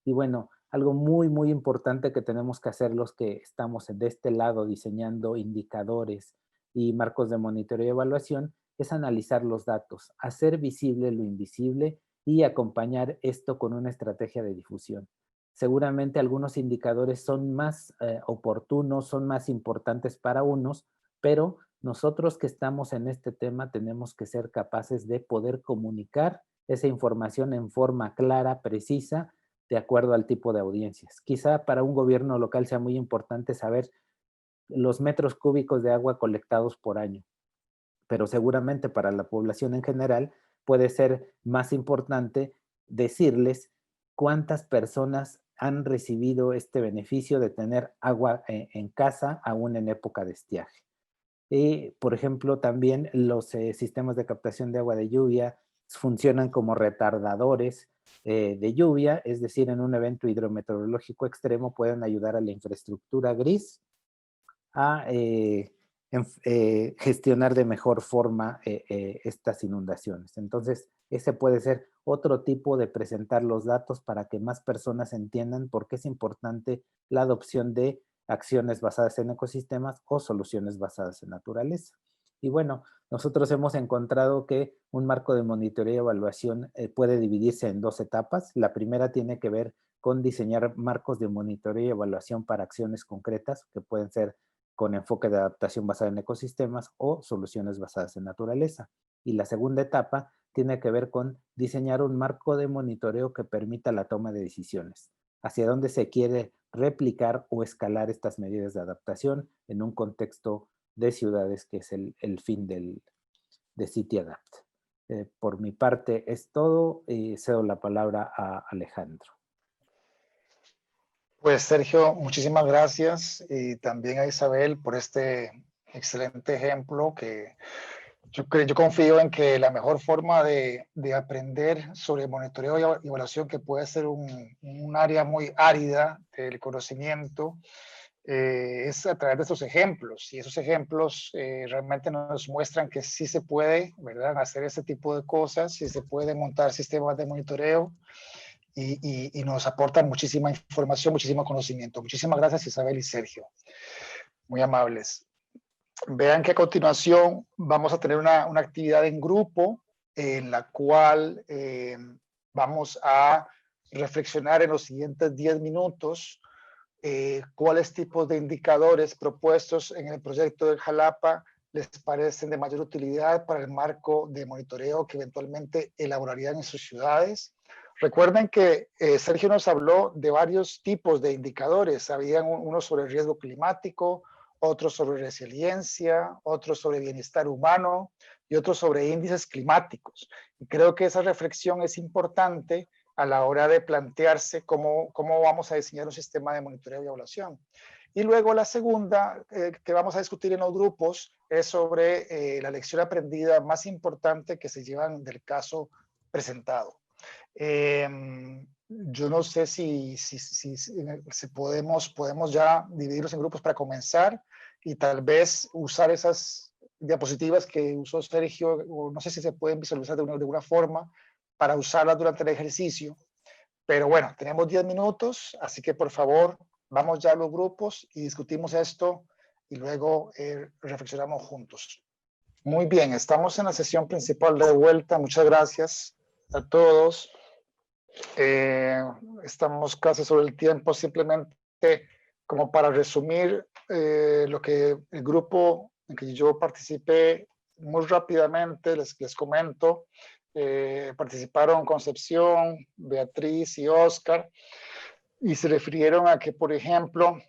Y bueno, algo muy, muy importante que tenemos que hacer los que estamos de este lado diseñando indicadores y marcos de monitoreo y evaluación es analizar los datos, hacer visible lo invisible y acompañar esto con una estrategia de difusión. Seguramente algunos indicadores son más oportunos, son más importantes para unos, pero nosotros que estamos en este tema tenemos que ser capaces de poder comunicar esa información en forma clara, precisa, de acuerdo al tipo de audiencias. Quizá para un gobierno local sea muy importante saber los metros cúbicos de agua colectados por año, pero seguramente para la población en general puede ser más importante decirles cuántas personas han recibido este beneficio de tener agua en casa aún en época de estiaje. Por ejemplo, también los sistemas de captación de agua de lluvia funcionan como retardadores de lluvia, es decir, en un evento hidrometeorológico extremo pueden ayudar a la infraestructura gris a gestionar de mejor forma estas inundaciones. Entonces, ese puede ser otro tipo de presentar los datos para que más personas entiendan por qué es importante la adopción de acciones basadas en ecosistemas o soluciones basadas en naturaleza. Y bueno, nosotros hemos encontrado que un marco de monitoreo y evaluación puede dividirse en 2 etapas. La primera tiene que ver con diseñar marcos de monitoreo y evaluación para acciones concretas, que pueden ser con enfoque de adaptación basada en ecosistemas o soluciones basadas en naturaleza. Y la segunda etapa tiene que ver con diseñar un marco de monitoreo que permita la toma de decisiones, hacia dónde se quiere replicar o escalar estas medidas de adaptación en un contexto de ciudades, que es el fin de CityAdapt. Por mi parte es todo y cedo la palabra a Alejandro. Pues Sergio, muchísimas gracias y también a Isabel por este excelente ejemplo que yo confío en que la mejor forma de aprender sobre monitoreo y evaluación, que puede ser un área muy árida del conocimiento, es a través de estos ejemplos. Y esos ejemplos realmente nos muestran que sí se puede, ¿verdad?, hacer ese tipo de cosas, sí se puede montar sistemas de monitoreo y nos aportan muchísima información, muchísimo conocimiento. Muchísimas gracias, Isabel y Sergio. Muy amables. Vean que a continuación vamos a tener una actividad en grupo en la cual vamos a reflexionar en los siguientes 10 minutos cuáles tipos de indicadores propuestos en el proyecto del Jalapa les parecen de mayor utilidad para el marco de monitoreo que eventualmente elaborarían en sus ciudades. Recuerden que Sergio nos habló de varios tipos de indicadores. Habían unos sobre el riesgo climático, otros sobre resiliencia, otros sobre bienestar humano y otros sobre índices climáticos. Y creo que esa reflexión es importante a la hora de plantearse cómo vamos a diseñar un sistema de monitoreo y evaluación. Y luego la segunda que vamos a discutir en los grupos es sobre la lección aprendida más importante que se llevan del caso presentado. Yo no sé si podemos ya dividirlos en grupos para comenzar y tal vez usar esas diapositivas que usó Sergio, o no sé si se pueden visualizar de alguna forma para usarlas durante el ejercicio. Pero bueno, tenemos 10 minutos, así que por favor, vamos ya a los grupos y discutimos esto y luego reflexionamos juntos. Muy bien, estamos en la sesión principal de vuelta. Muchas gracias a todos. Estamos casi sobre el tiempo. Simplemente como para resumir lo que el grupo en que yo participé muy rápidamente, les comento. Participaron Concepción, Beatriz y Oscar, y se refirieron a que, por ejemplo,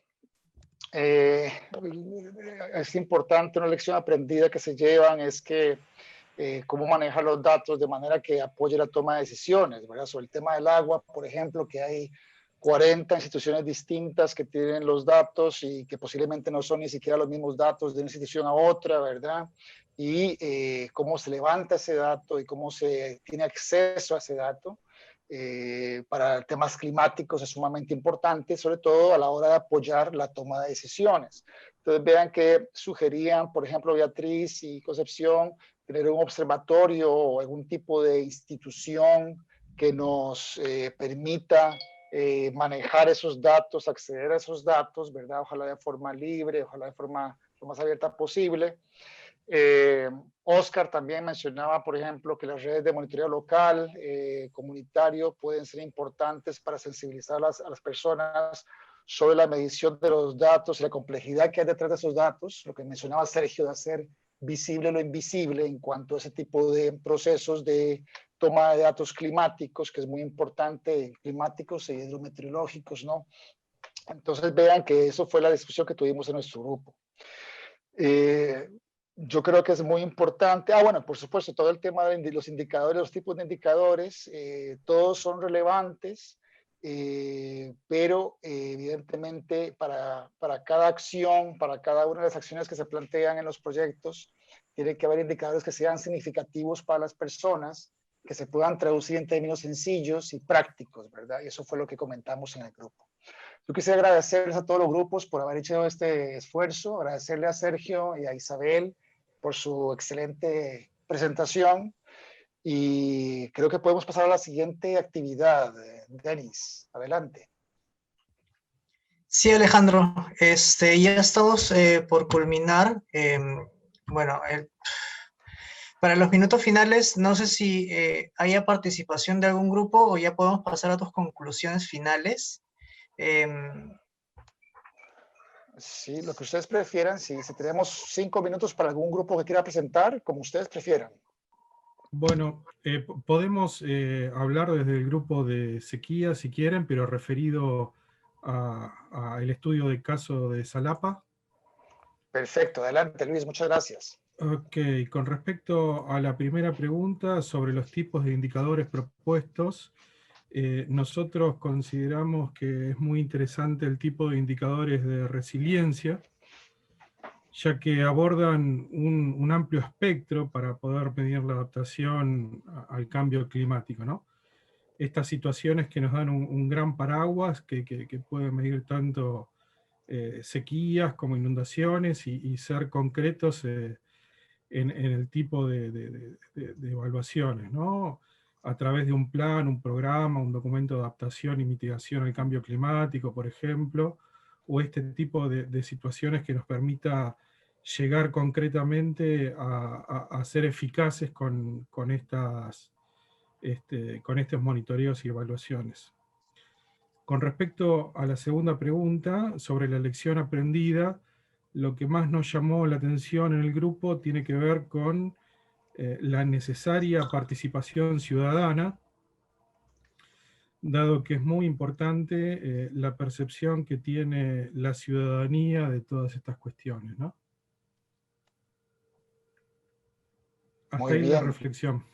es importante, una lección aprendida que se llevan es que cómo manejar los datos de manera que apoye la toma de decisiones, ¿verdad? Sobre el tema del agua, por ejemplo, que hay 40 instituciones distintas que tienen los datos y que posiblemente no son ni siquiera los mismos datos de una institución a otra, ¿verdad? Y cómo se levanta ese dato y cómo se tiene acceso a ese dato. Para temas climáticos es sumamente importante, sobre todo a la hora de apoyar la toma de decisiones. Entonces vean que sugerían, por ejemplo, Beatriz y Concepción, tener un observatorio o algún tipo de institución que nos permita manejar esos datos, acceder a esos datos, ¿verdad? Ojalá de forma libre, ojalá de forma lo más abierta posible. Oscar también mencionaba, por ejemplo, que las redes de monitoreo local, comunitario, pueden ser importantes para sensibilizar a las personas sobre la medición de los datos y la complejidad que hay detrás de esos datos, lo que mencionaba Sergio de hacer visible lo invisible en cuanto a ese tipo de procesos de toma de datos climáticos, que es muy importante, climáticos e hidrometeorológicos, ¿no? Entonces vean que eso fue la discusión que tuvimos en nuestro grupo. Yo creo que es muy importante. Bueno, por supuesto, todo el tema de los indicadores, los tipos de indicadores, todos son relevantes, pero evidentemente para cada acción, para cada una de las acciones que se plantean en los proyectos, tiene que haber indicadores que sean significativos para las personas, que se puedan traducir en términos sencillos y prácticos, ¿verdad? Y eso fue lo que comentamos en el grupo. Yo quisiera agradecerles a todos los grupos por haber hecho este esfuerzo, agradecerle a Sergio y a Isabel por su excelente presentación y creo que podemos pasar a la siguiente actividad. Denis, adelante. Sí, Alejandro, ya estamos por culminar. Bueno, para los minutos finales, no sé si haya participación de algún grupo o ya podemos pasar a tus conclusiones finales. Sí, lo que ustedes prefieran, si tenemos 5 minutos para algún grupo que quiera presentar, como ustedes prefieran. Bueno, podemos hablar desde el grupo de sequía si quieren, pero referido al estudio de caso de Xalapa. Perfecto, adelante Luis, muchas gracias. Ok, con respecto a la primera pregunta sobre los tipos de indicadores propuestos, nosotros consideramos que es muy interesante el tipo de indicadores de resiliencia, ya que abordan un amplio espectro para poder medir la adaptación al cambio climático, ¿no? Estas situaciones que nos dan un gran paraguas que puede medir tanto sequías como inundaciones y ser concretos en el tipo de evaluaciones, ¿no? A través de un plan, un programa, un documento de adaptación y mitigación al cambio climático, por ejemplo, o este tipo de situaciones que nos permita llegar concretamente a ser eficaces con estos monitoreos y evaluaciones. Con respecto a la segunda pregunta sobre la lección aprendida, lo que más nos llamó la atención en el grupo tiene que ver con la necesaria participación ciudadana, dado que es muy importante la percepción que tiene la ciudadanía de todas estas cuestiones, ¿no? Hasta Muy ahí la bien. reflexión.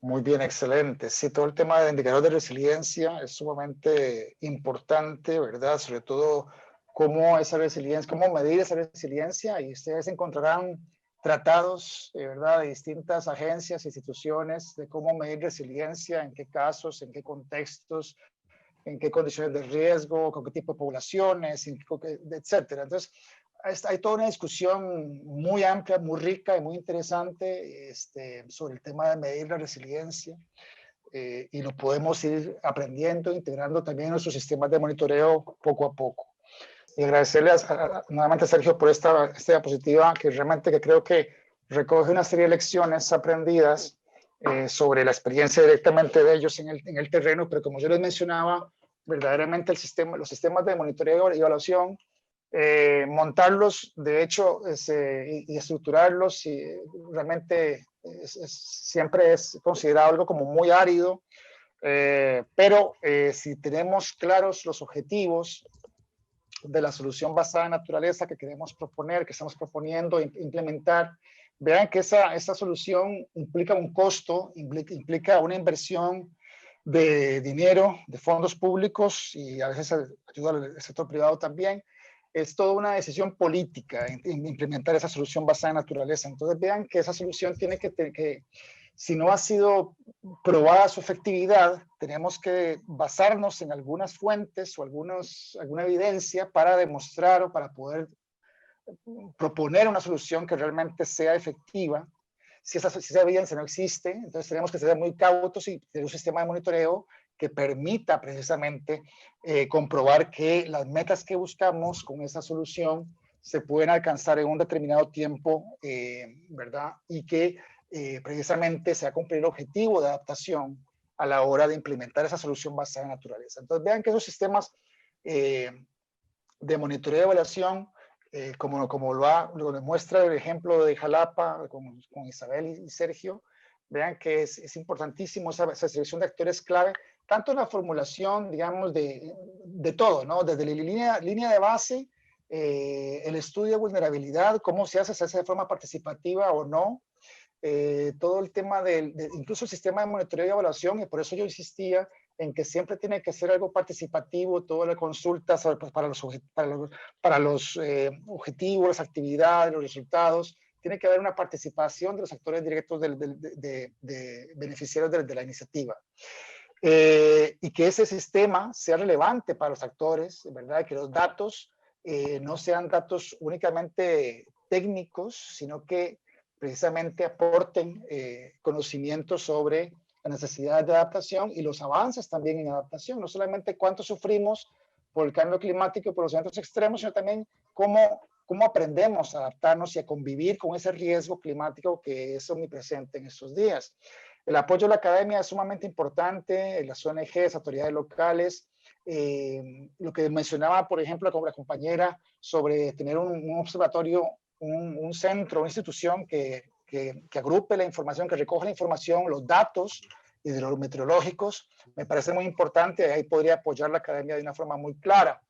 Muy bien, excelente. Sí, todo el tema de indicadores de resiliencia es sumamente importante, ¿verdad? Sobre todo cómo esa resiliencia, cómo medir esa resiliencia, y ustedes encontrarán tratados, ¿verdad?, de distintas agencias, instituciones, de cómo medir resiliencia, en qué casos, en qué contextos, en qué condiciones de riesgo, con qué tipo de poblaciones, etcétera. Entonces, hay toda una discusión muy amplia, muy rica y muy interesante sobre el tema de medir la resiliencia, y lo podemos ir aprendiendo, integrando también en nuestros sistemas de monitoreo poco a poco. Y agradecerle nuevamente a Sergio por esta diapositiva que realmente creo que recoge una serie de lecciones aprendidas sobre la experiencia directamente de ellos en el terreno, pero como yo les mencionaba, verdaderamente los sistemas de monitoreo y evaluación, montarlos, de hecho, y estructurarlos, realmente siempre es considerado algo como muy árido, pero si tenemos claros los objetivos de la solución basada en naturaleza que queremos proponer, que estamos proponiendo implementar, vean que esa solución implica un costo, implica una inversión de dinero, de fondos públicos y a veces ayuda al sector privado también. Es toda una decisión política en implementar esa solución basada en naturaleza. Entonces vean que esa solución tiene que si no ha sido probada su efectividad, tenemos que basarnos en algunas fuentes o alguna evidencia para demostrar o para poder proponer una solución que realmente sea efectiva. Si esa evidencia no existe, entonces tenemos que ser muy cautos y tener un sistema de monitoreo que permita precisamente comprobar que las metas que buscamos con esa solución se pueden alcanzar en un determinado tiempo, ¿verdad? Y que precisamente se ha cumplido el objetivo de adaptación a la hora de implementar esa solución basada en naturaleza. Entonces vean que esos sistemas de monitoreo y evaluación, como lo demuestra el ejemplo de Xalapa con Isabel y Sergio, vean que es importantísimo esa selección de actores clave, tanto en la formulación, digamos, de todo, ¿no? Desde la línea de base, el estudio de vulnerabilidad, cómo se hace de forma participativa o no, todo el tema incluso el sistema de monitoreo y evaluación, y por eso yo insistía en que siempre tiene que ser algo participativo, toda la consulta para los objetivos, las actividades, los resultados. Tiene que haber una participación de los actores directos de beneficiarios de la iniciativa. Y que ese sistema sea relevante para los actores, ¿verdad? Que los datos no sean datos únicamente técnicos, sino que precisamente aporten conocimientos sobre las necesidades de adaptación y los avances también en adaptación, no solamente cuánto sufrimos por el cambio climático y por los eventos extremos, sino también cómo aprendemos a adaptarnos y a convivir con ese riesgo climático que es omnipresente en estos días. El apoyo de la academia es sumamente importante, las ONGs, autoridades locales, lo que mencionaba, por ejemplo, con la compañera sobre tener un observatorio, un centro, una institución que agrupe la información, que recoja la información, los datos hidrometeorológicos, me parece muy importante. Ahí podría apoyar la academia de una forma muy clara.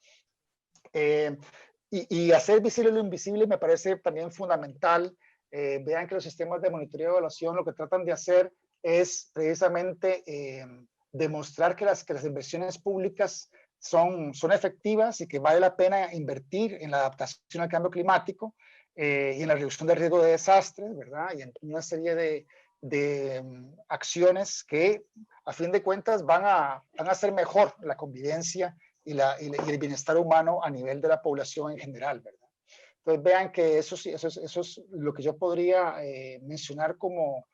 Y hacer visible lo invisible me parece también fundamental. Vean que los sistemas de monitoreo y evaluación lo que tratan de hacer es precisamente demostrar que las inversiones públicas son efectivas y que vale la pena invertir en la adaptación al cambio climático y en la reducción del riesgo de desastres, ¿verdad? Y en una serie de acciones que a fin de cuentas van a hacer mejor la convivencia y el bienestar humano a nivel de la población en general, ¿verdad? Entonces vean que eso es lo que yo podría mencionar como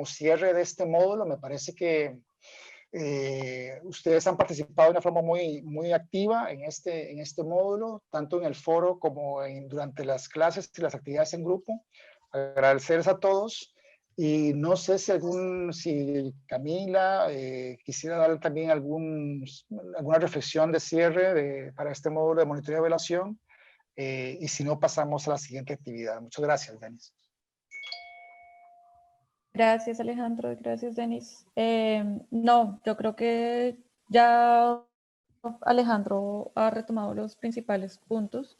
cierre de este módulo. Me parece que ustedes han participado de una forma muy activa en este módulo, tanto en el foro como durante las clases y las actividades en grupo. Agradecerles a todos. Y no sé si Camila quisiera dar también alguna reflexión de cierre para este módulo de monitoreo y evaluación. Y si no, pasamos a la siguiente actividad. Muchas gracias, Denis. Gracias, Alejandro. Gracias, Denis. No, yo creo que ya Alejandro ha retomado los principales puntos.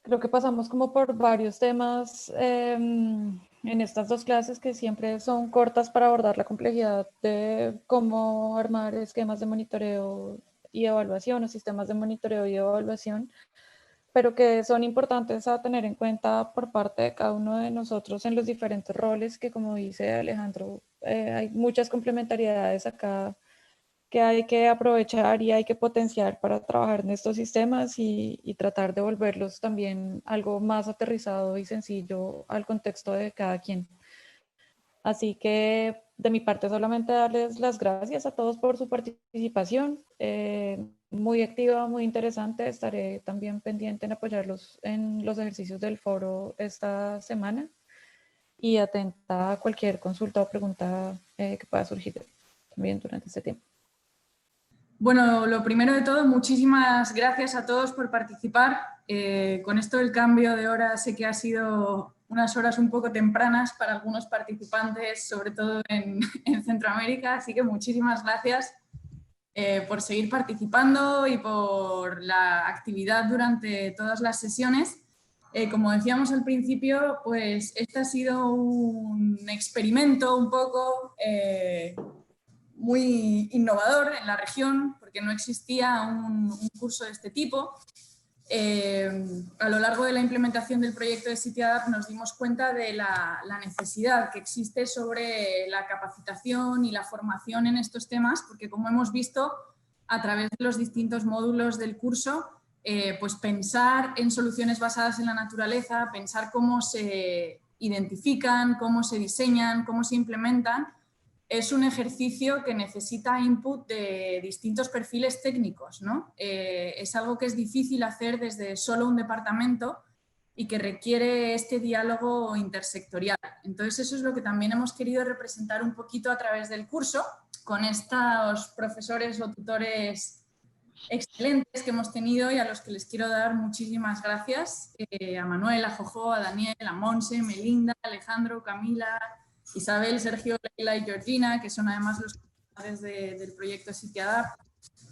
Creo que pasamos como por varios temas en estas dos clases que siempre son cortas para abordar la complejidad de cómo armar esquemas de monitoreo y evaluación o sistemas de monitoreo y evaluación, pero que son importantes a tener en cuenta por parte de cada uno de nosotros en los diferentes roles que, como dice Alejandro, hay muchas complementariedades acá que hay que aprovechar y hay que potenciar para trabajar en estos sistemas y tratar de volverlos también algo más aterrizado y sencillo al contexto de cada quien. Así que de mi parte solamente darles las gracias a todos por su participación, muy activa, muy interesante. Estaré también pendiente en apoyarlos en los ejercicios del foro esta semana y atenta a cualquier consulta o pregunta que pueda surgir también durante este tiempo. Bueno, lo primero de todo, muchísimas gracias a todos por participar. Con esto del cambio de hora sé que ha sido unas horas un poco tempranas para algunos participantes, sobre todo en Centroamérica, así que muchísimas gracias por seguir participando y por la actividad durante todas las sesiones. Como decíamos al principio, pues este ha sido un experimento un poco muy innovador en la región, porque no existía un curso de este tipo. A lo largo de la implementación del proyecto de CityAdapt nos dimos cuenta de la necesidad que existe sobre la capacitación y la formación en estos temas, porque como hemos visto a través de los distintos módulos del curso, pues pensar en soluciones basadas en la naturaleza, pensar cómo se identifican, cómo se diseñan, cómo se implementan, es un ejercicio que necesita input de distintos perfiles técnicos, ¿no? Es algo que es difícil hacer desde solo un departamento y que requiere este diálogo intersectorial. Entonces eso es lo que también hemos querido representar un poquito a través del curso, con estos profesores o tutores excelentes que hemos tenido y a los que les quiero dar muchísimas gracias, a Manuel, a Jojo, a Daniel, a Monse, Melinda, Alejandro, Camila, Isabel, Sergio, Leila y Georgina, que son además los coordinadores del proyecto CityAdapt,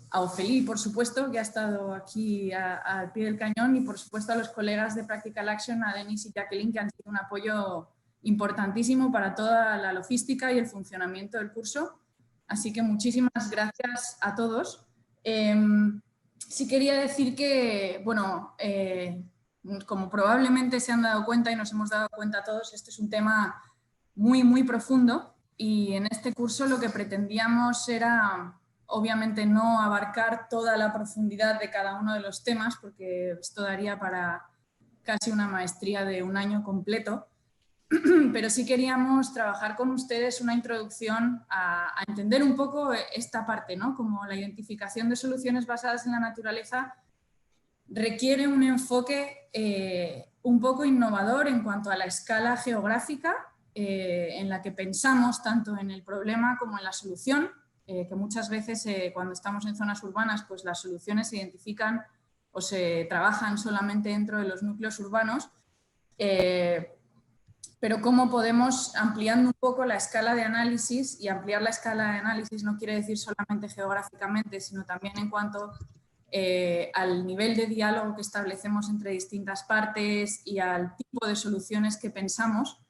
a Ofeli, por supuesto, que ha estado aquí al pie del cañón, y por supuesto a los colegas de Practical Action, a Denis y Jacqueline, que han sido un apoyo importantísimo para toda la logística y el funcionamiento del curso. Así que muchísimas gracias a todos. Sí quería decir que, bueno, como probablemente se han dado cuenta y nos hemos dado cuenta todos, este es un tema muy profundo, y en este curso lo que pretendíamos era obviamente no abarcar toda la profundidad de cada uno de los temas, porque esto daría para casi una maestría de un año completo, pero sí queríamos trabajar con ustedes una introducción a entender un poco esta parte, ¿no? Como la identificación de soluciones basadas en la naturaleza requiere un enfoque un poco innovador en cuanto a la escala geográfica en la que pensamos tanto en el problema como en la solución, que muchas veces cuando estamos en zonas urbanas pues las soluciones se identifican o se trabajan solamente dentro de los núcleos urbanos, pero cómo podemos, ampliando un poco la escala de análisis, y ampliar la escala de análisis no quiere decir solamente geográficamente, sino también en cuanto al nivel de diálogo que establecemos entre distintas partes y al tipo de soluciones que pensamos,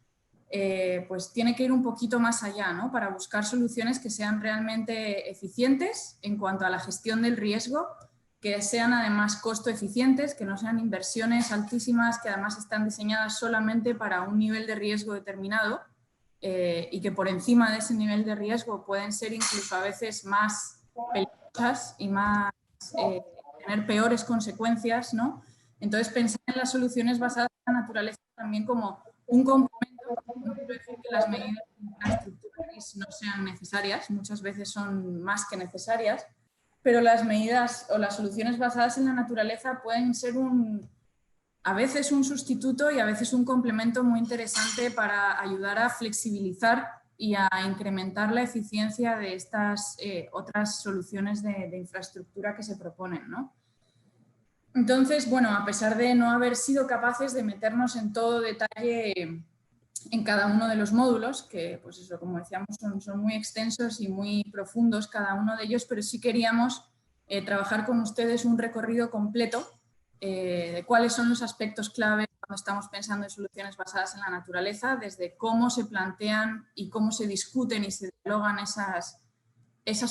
pues tiene que ir un poquito más allá, ¿no? Para buscar soluciones que sean realmente eficientes en cuanto a la gestión del riesgo, que sean además costo eficientes, que no sean inversiones altísimas, que además están diseñadas solamente para un nivel de riesgo determinado y que por encima de ese nivel de riesgo pueden ser incluso a veces más peligrosas y más tener peores consecuencias, ¿no? Entonces pensar en las soluciones basadas en la naturaleza también como un complemento. No quiero decir que las medidas infraestructurales no sean necesarias, muchas veces son más que necesarias, pero las medidas o las soluciones basadas en la naturaleza pueden ser a veces un sustituto y a veces un complemento muy interesante para ayudar a flexibilizar y a incrementar la eficiencia de estas otras soluciones de infraestructura que se proponen, ¿no? Entonces, bueno, a pesar de no haber sido capaces de meternos en todo detalle en cada uno de los módulos, que pues eso, como decíamos, son muy extensos y muy profundos cada uno de ellos, pero sí queríamos trabajar con ustedes un recorrido completo de cuáles son los aspectos clave cuando estamos pensando en soluciones basadas en la naturaleza, desde cómo se plantean y cómo se discuten y se dialogan esas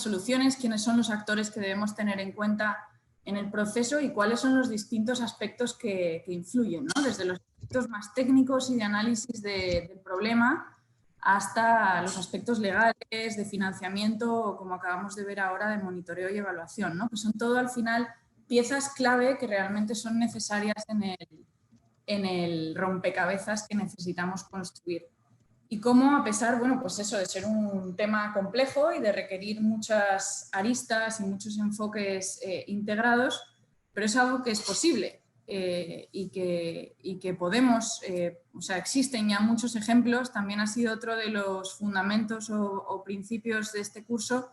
soluciones, quiénes son los actores que debemos tener en cuenta en el proceso y cuáles son los distintos aspectos que influyen, ¿no? Desde los aspectos más técnicos y de análisis del problema hasta los aspectos legales, de financiamiento o, como acabamos de ver ahora, de monitoreo y evaluación, ¿no? Que son todo al final piezas clave que realmente son necesarias en el rompecabezas que necesitamos construir. Y cómo, a pesar, bueno, pues eso, de ser un tema complejo y de requerir muchas aristas y muchos enfoques integrados, pero es algo que es posible y que podemos, o sea, existen ya muchos ejemplos. También ha sido otro de los fundamentos o principios de este curso.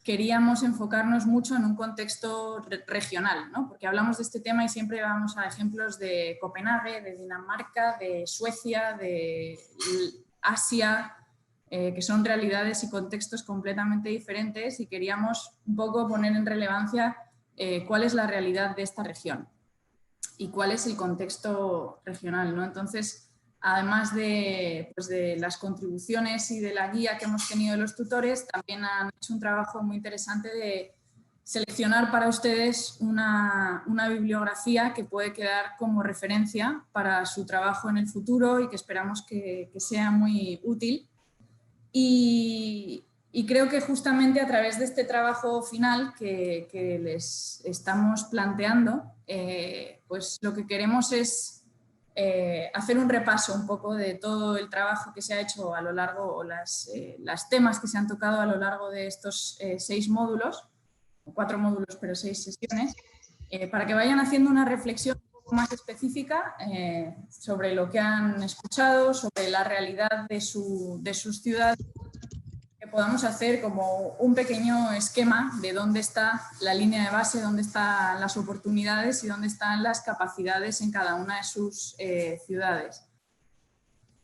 Queríamos enfocarnos mucho en un contexto regional, ¿no? Porque hablamos de este tema y siempre vamos a ejemplos de Copenhague, de Dinamarca, de Suecia, de Asia, que son realidades y contextos completamente diferentes, y queríamos un poco poner en relevancia cuál es la realidad de esta región y cuál es el contexto regional, ¿no? Entonces, además pues de las contribuciones y de la guía que hemos tenido de los tutores, también han hecho un trabajo muy interesante de seleccionar para ustedes una bibliografía que puede quedar como referencia para su trabajo en el futuro y que esperamos que sea muy útil. Y creo que justamente a través de este trabajo final que les estamos planteando, pues lo que queremos es hacer un repaso un poco de todo el trabajo que se ha hecho a lo largo, o las temas que se han tocado a lo largo de estos 6 módulos, 4 módulos pero 6 sesiones, para que vayan haciendo una reflexión un poco más específica sobre lo que han escuchado, sobre la realidad de sus ciudades, que podamos hacer como un pequeño esquema de dónde está la línea de base, dónde están las oportunidades y dónde están las capacidades en cada una de sus ciudades.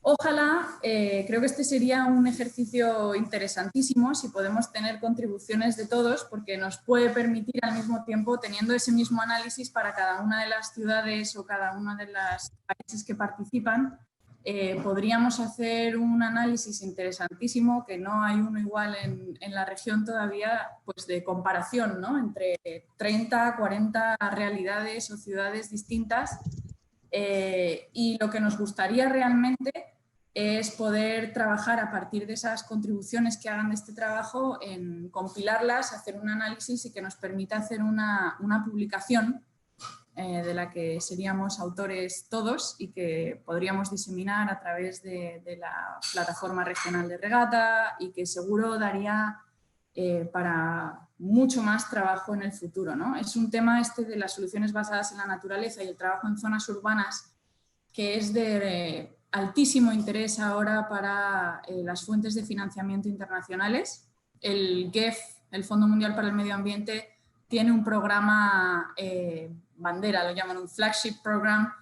Ojalá, creo que este sería un ejercicio interesantísimo si podemos tener contribuciones de todos, porque nos puede permitir al mismo tiempo, teniendo ese mismo análisis para cada una de las ciudades o cada uno de los países que participan, podríamos hacer un análisis interesantísimo, que no hay uno igual en la región todavía, pues de comparación, ¿no? Entre 30, 40 realidades o ciudades distintas. Y lo que nos gustaría realmente es poder trabajar a partir de esas contribuciones que hagan de este trabajo, en compilarlas, hacer un análisis y que nos permita hacer una publicación de la que seríamos autores todos y que podríamos diseminar a través de la plataforma regional de regata y que seguro daría para mucho más trabajo en el futuro, ¿no? Es un tema este de las soluciones basadas en la naturaleza y el trabajo en zonas urbanas que es de altísimo interés ahora para las fuentes de financiamiento internacionales. El GEF, el Fondo Mundial para el Medio Ambiente, tiene un programa bandera, lo llaman un flagship program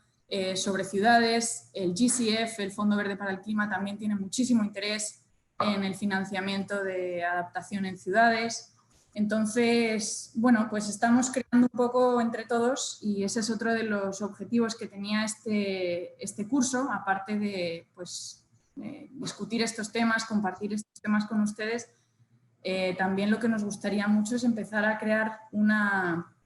sobre ciudades. El GCF, el Fondo Verde para el Clima, también tiene muchísimo interés en el financiamiento de adaptación en ciudades. Entonces, bueno, pues estamos creando un poco entre todos y ese es otro de los objetivos que tenía este curso, aparte de pues, discutir estos temas, compartir estos temas con ustedes. También lo que nos gustaría mucho es empezar a crear una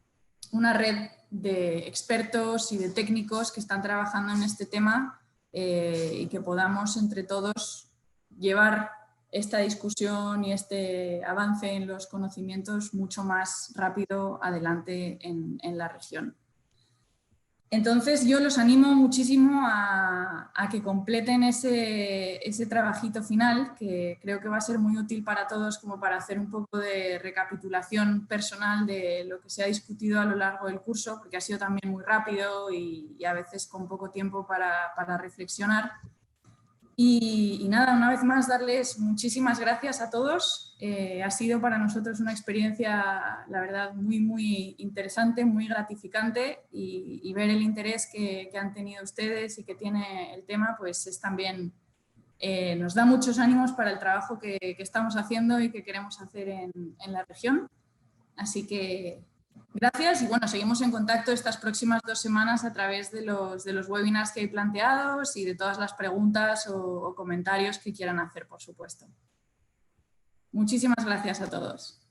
red de expertos y de técnicos que están trabajando en este tema y que podamos entre todos llevar esta discusión y este avance en los conocimientos mucho más rápido adelante en la región. Entonces yo los animo muchísimo a que completen ese trabajito final, que creo que va a ser muy útil para todos como para hacer un poco de recapitulación personal de lo que se ha discutido a lo largo del curso, porque ha sido también muy rápido y a veces con poco tiempo para reflexionar. Y nada, una vez más darles muchísimas gracias a todos. Ha sido para nosotros una experiencia, la verdad, muy interesante, muy gratificante y ver el interés que han tenido ustedes y que tiene el tema, pues es también, nos da muchos ánimos para el trabajo que estamos haciendo y que queremos hacer en la región. Así que gracias y bueno, seguimos en contacto estas próximas 2 semanas a través de los webinars que hay planteados y de todas las preguntas o comentarios que quieran hacer, por supuesto. Muchísimas gracias a todos.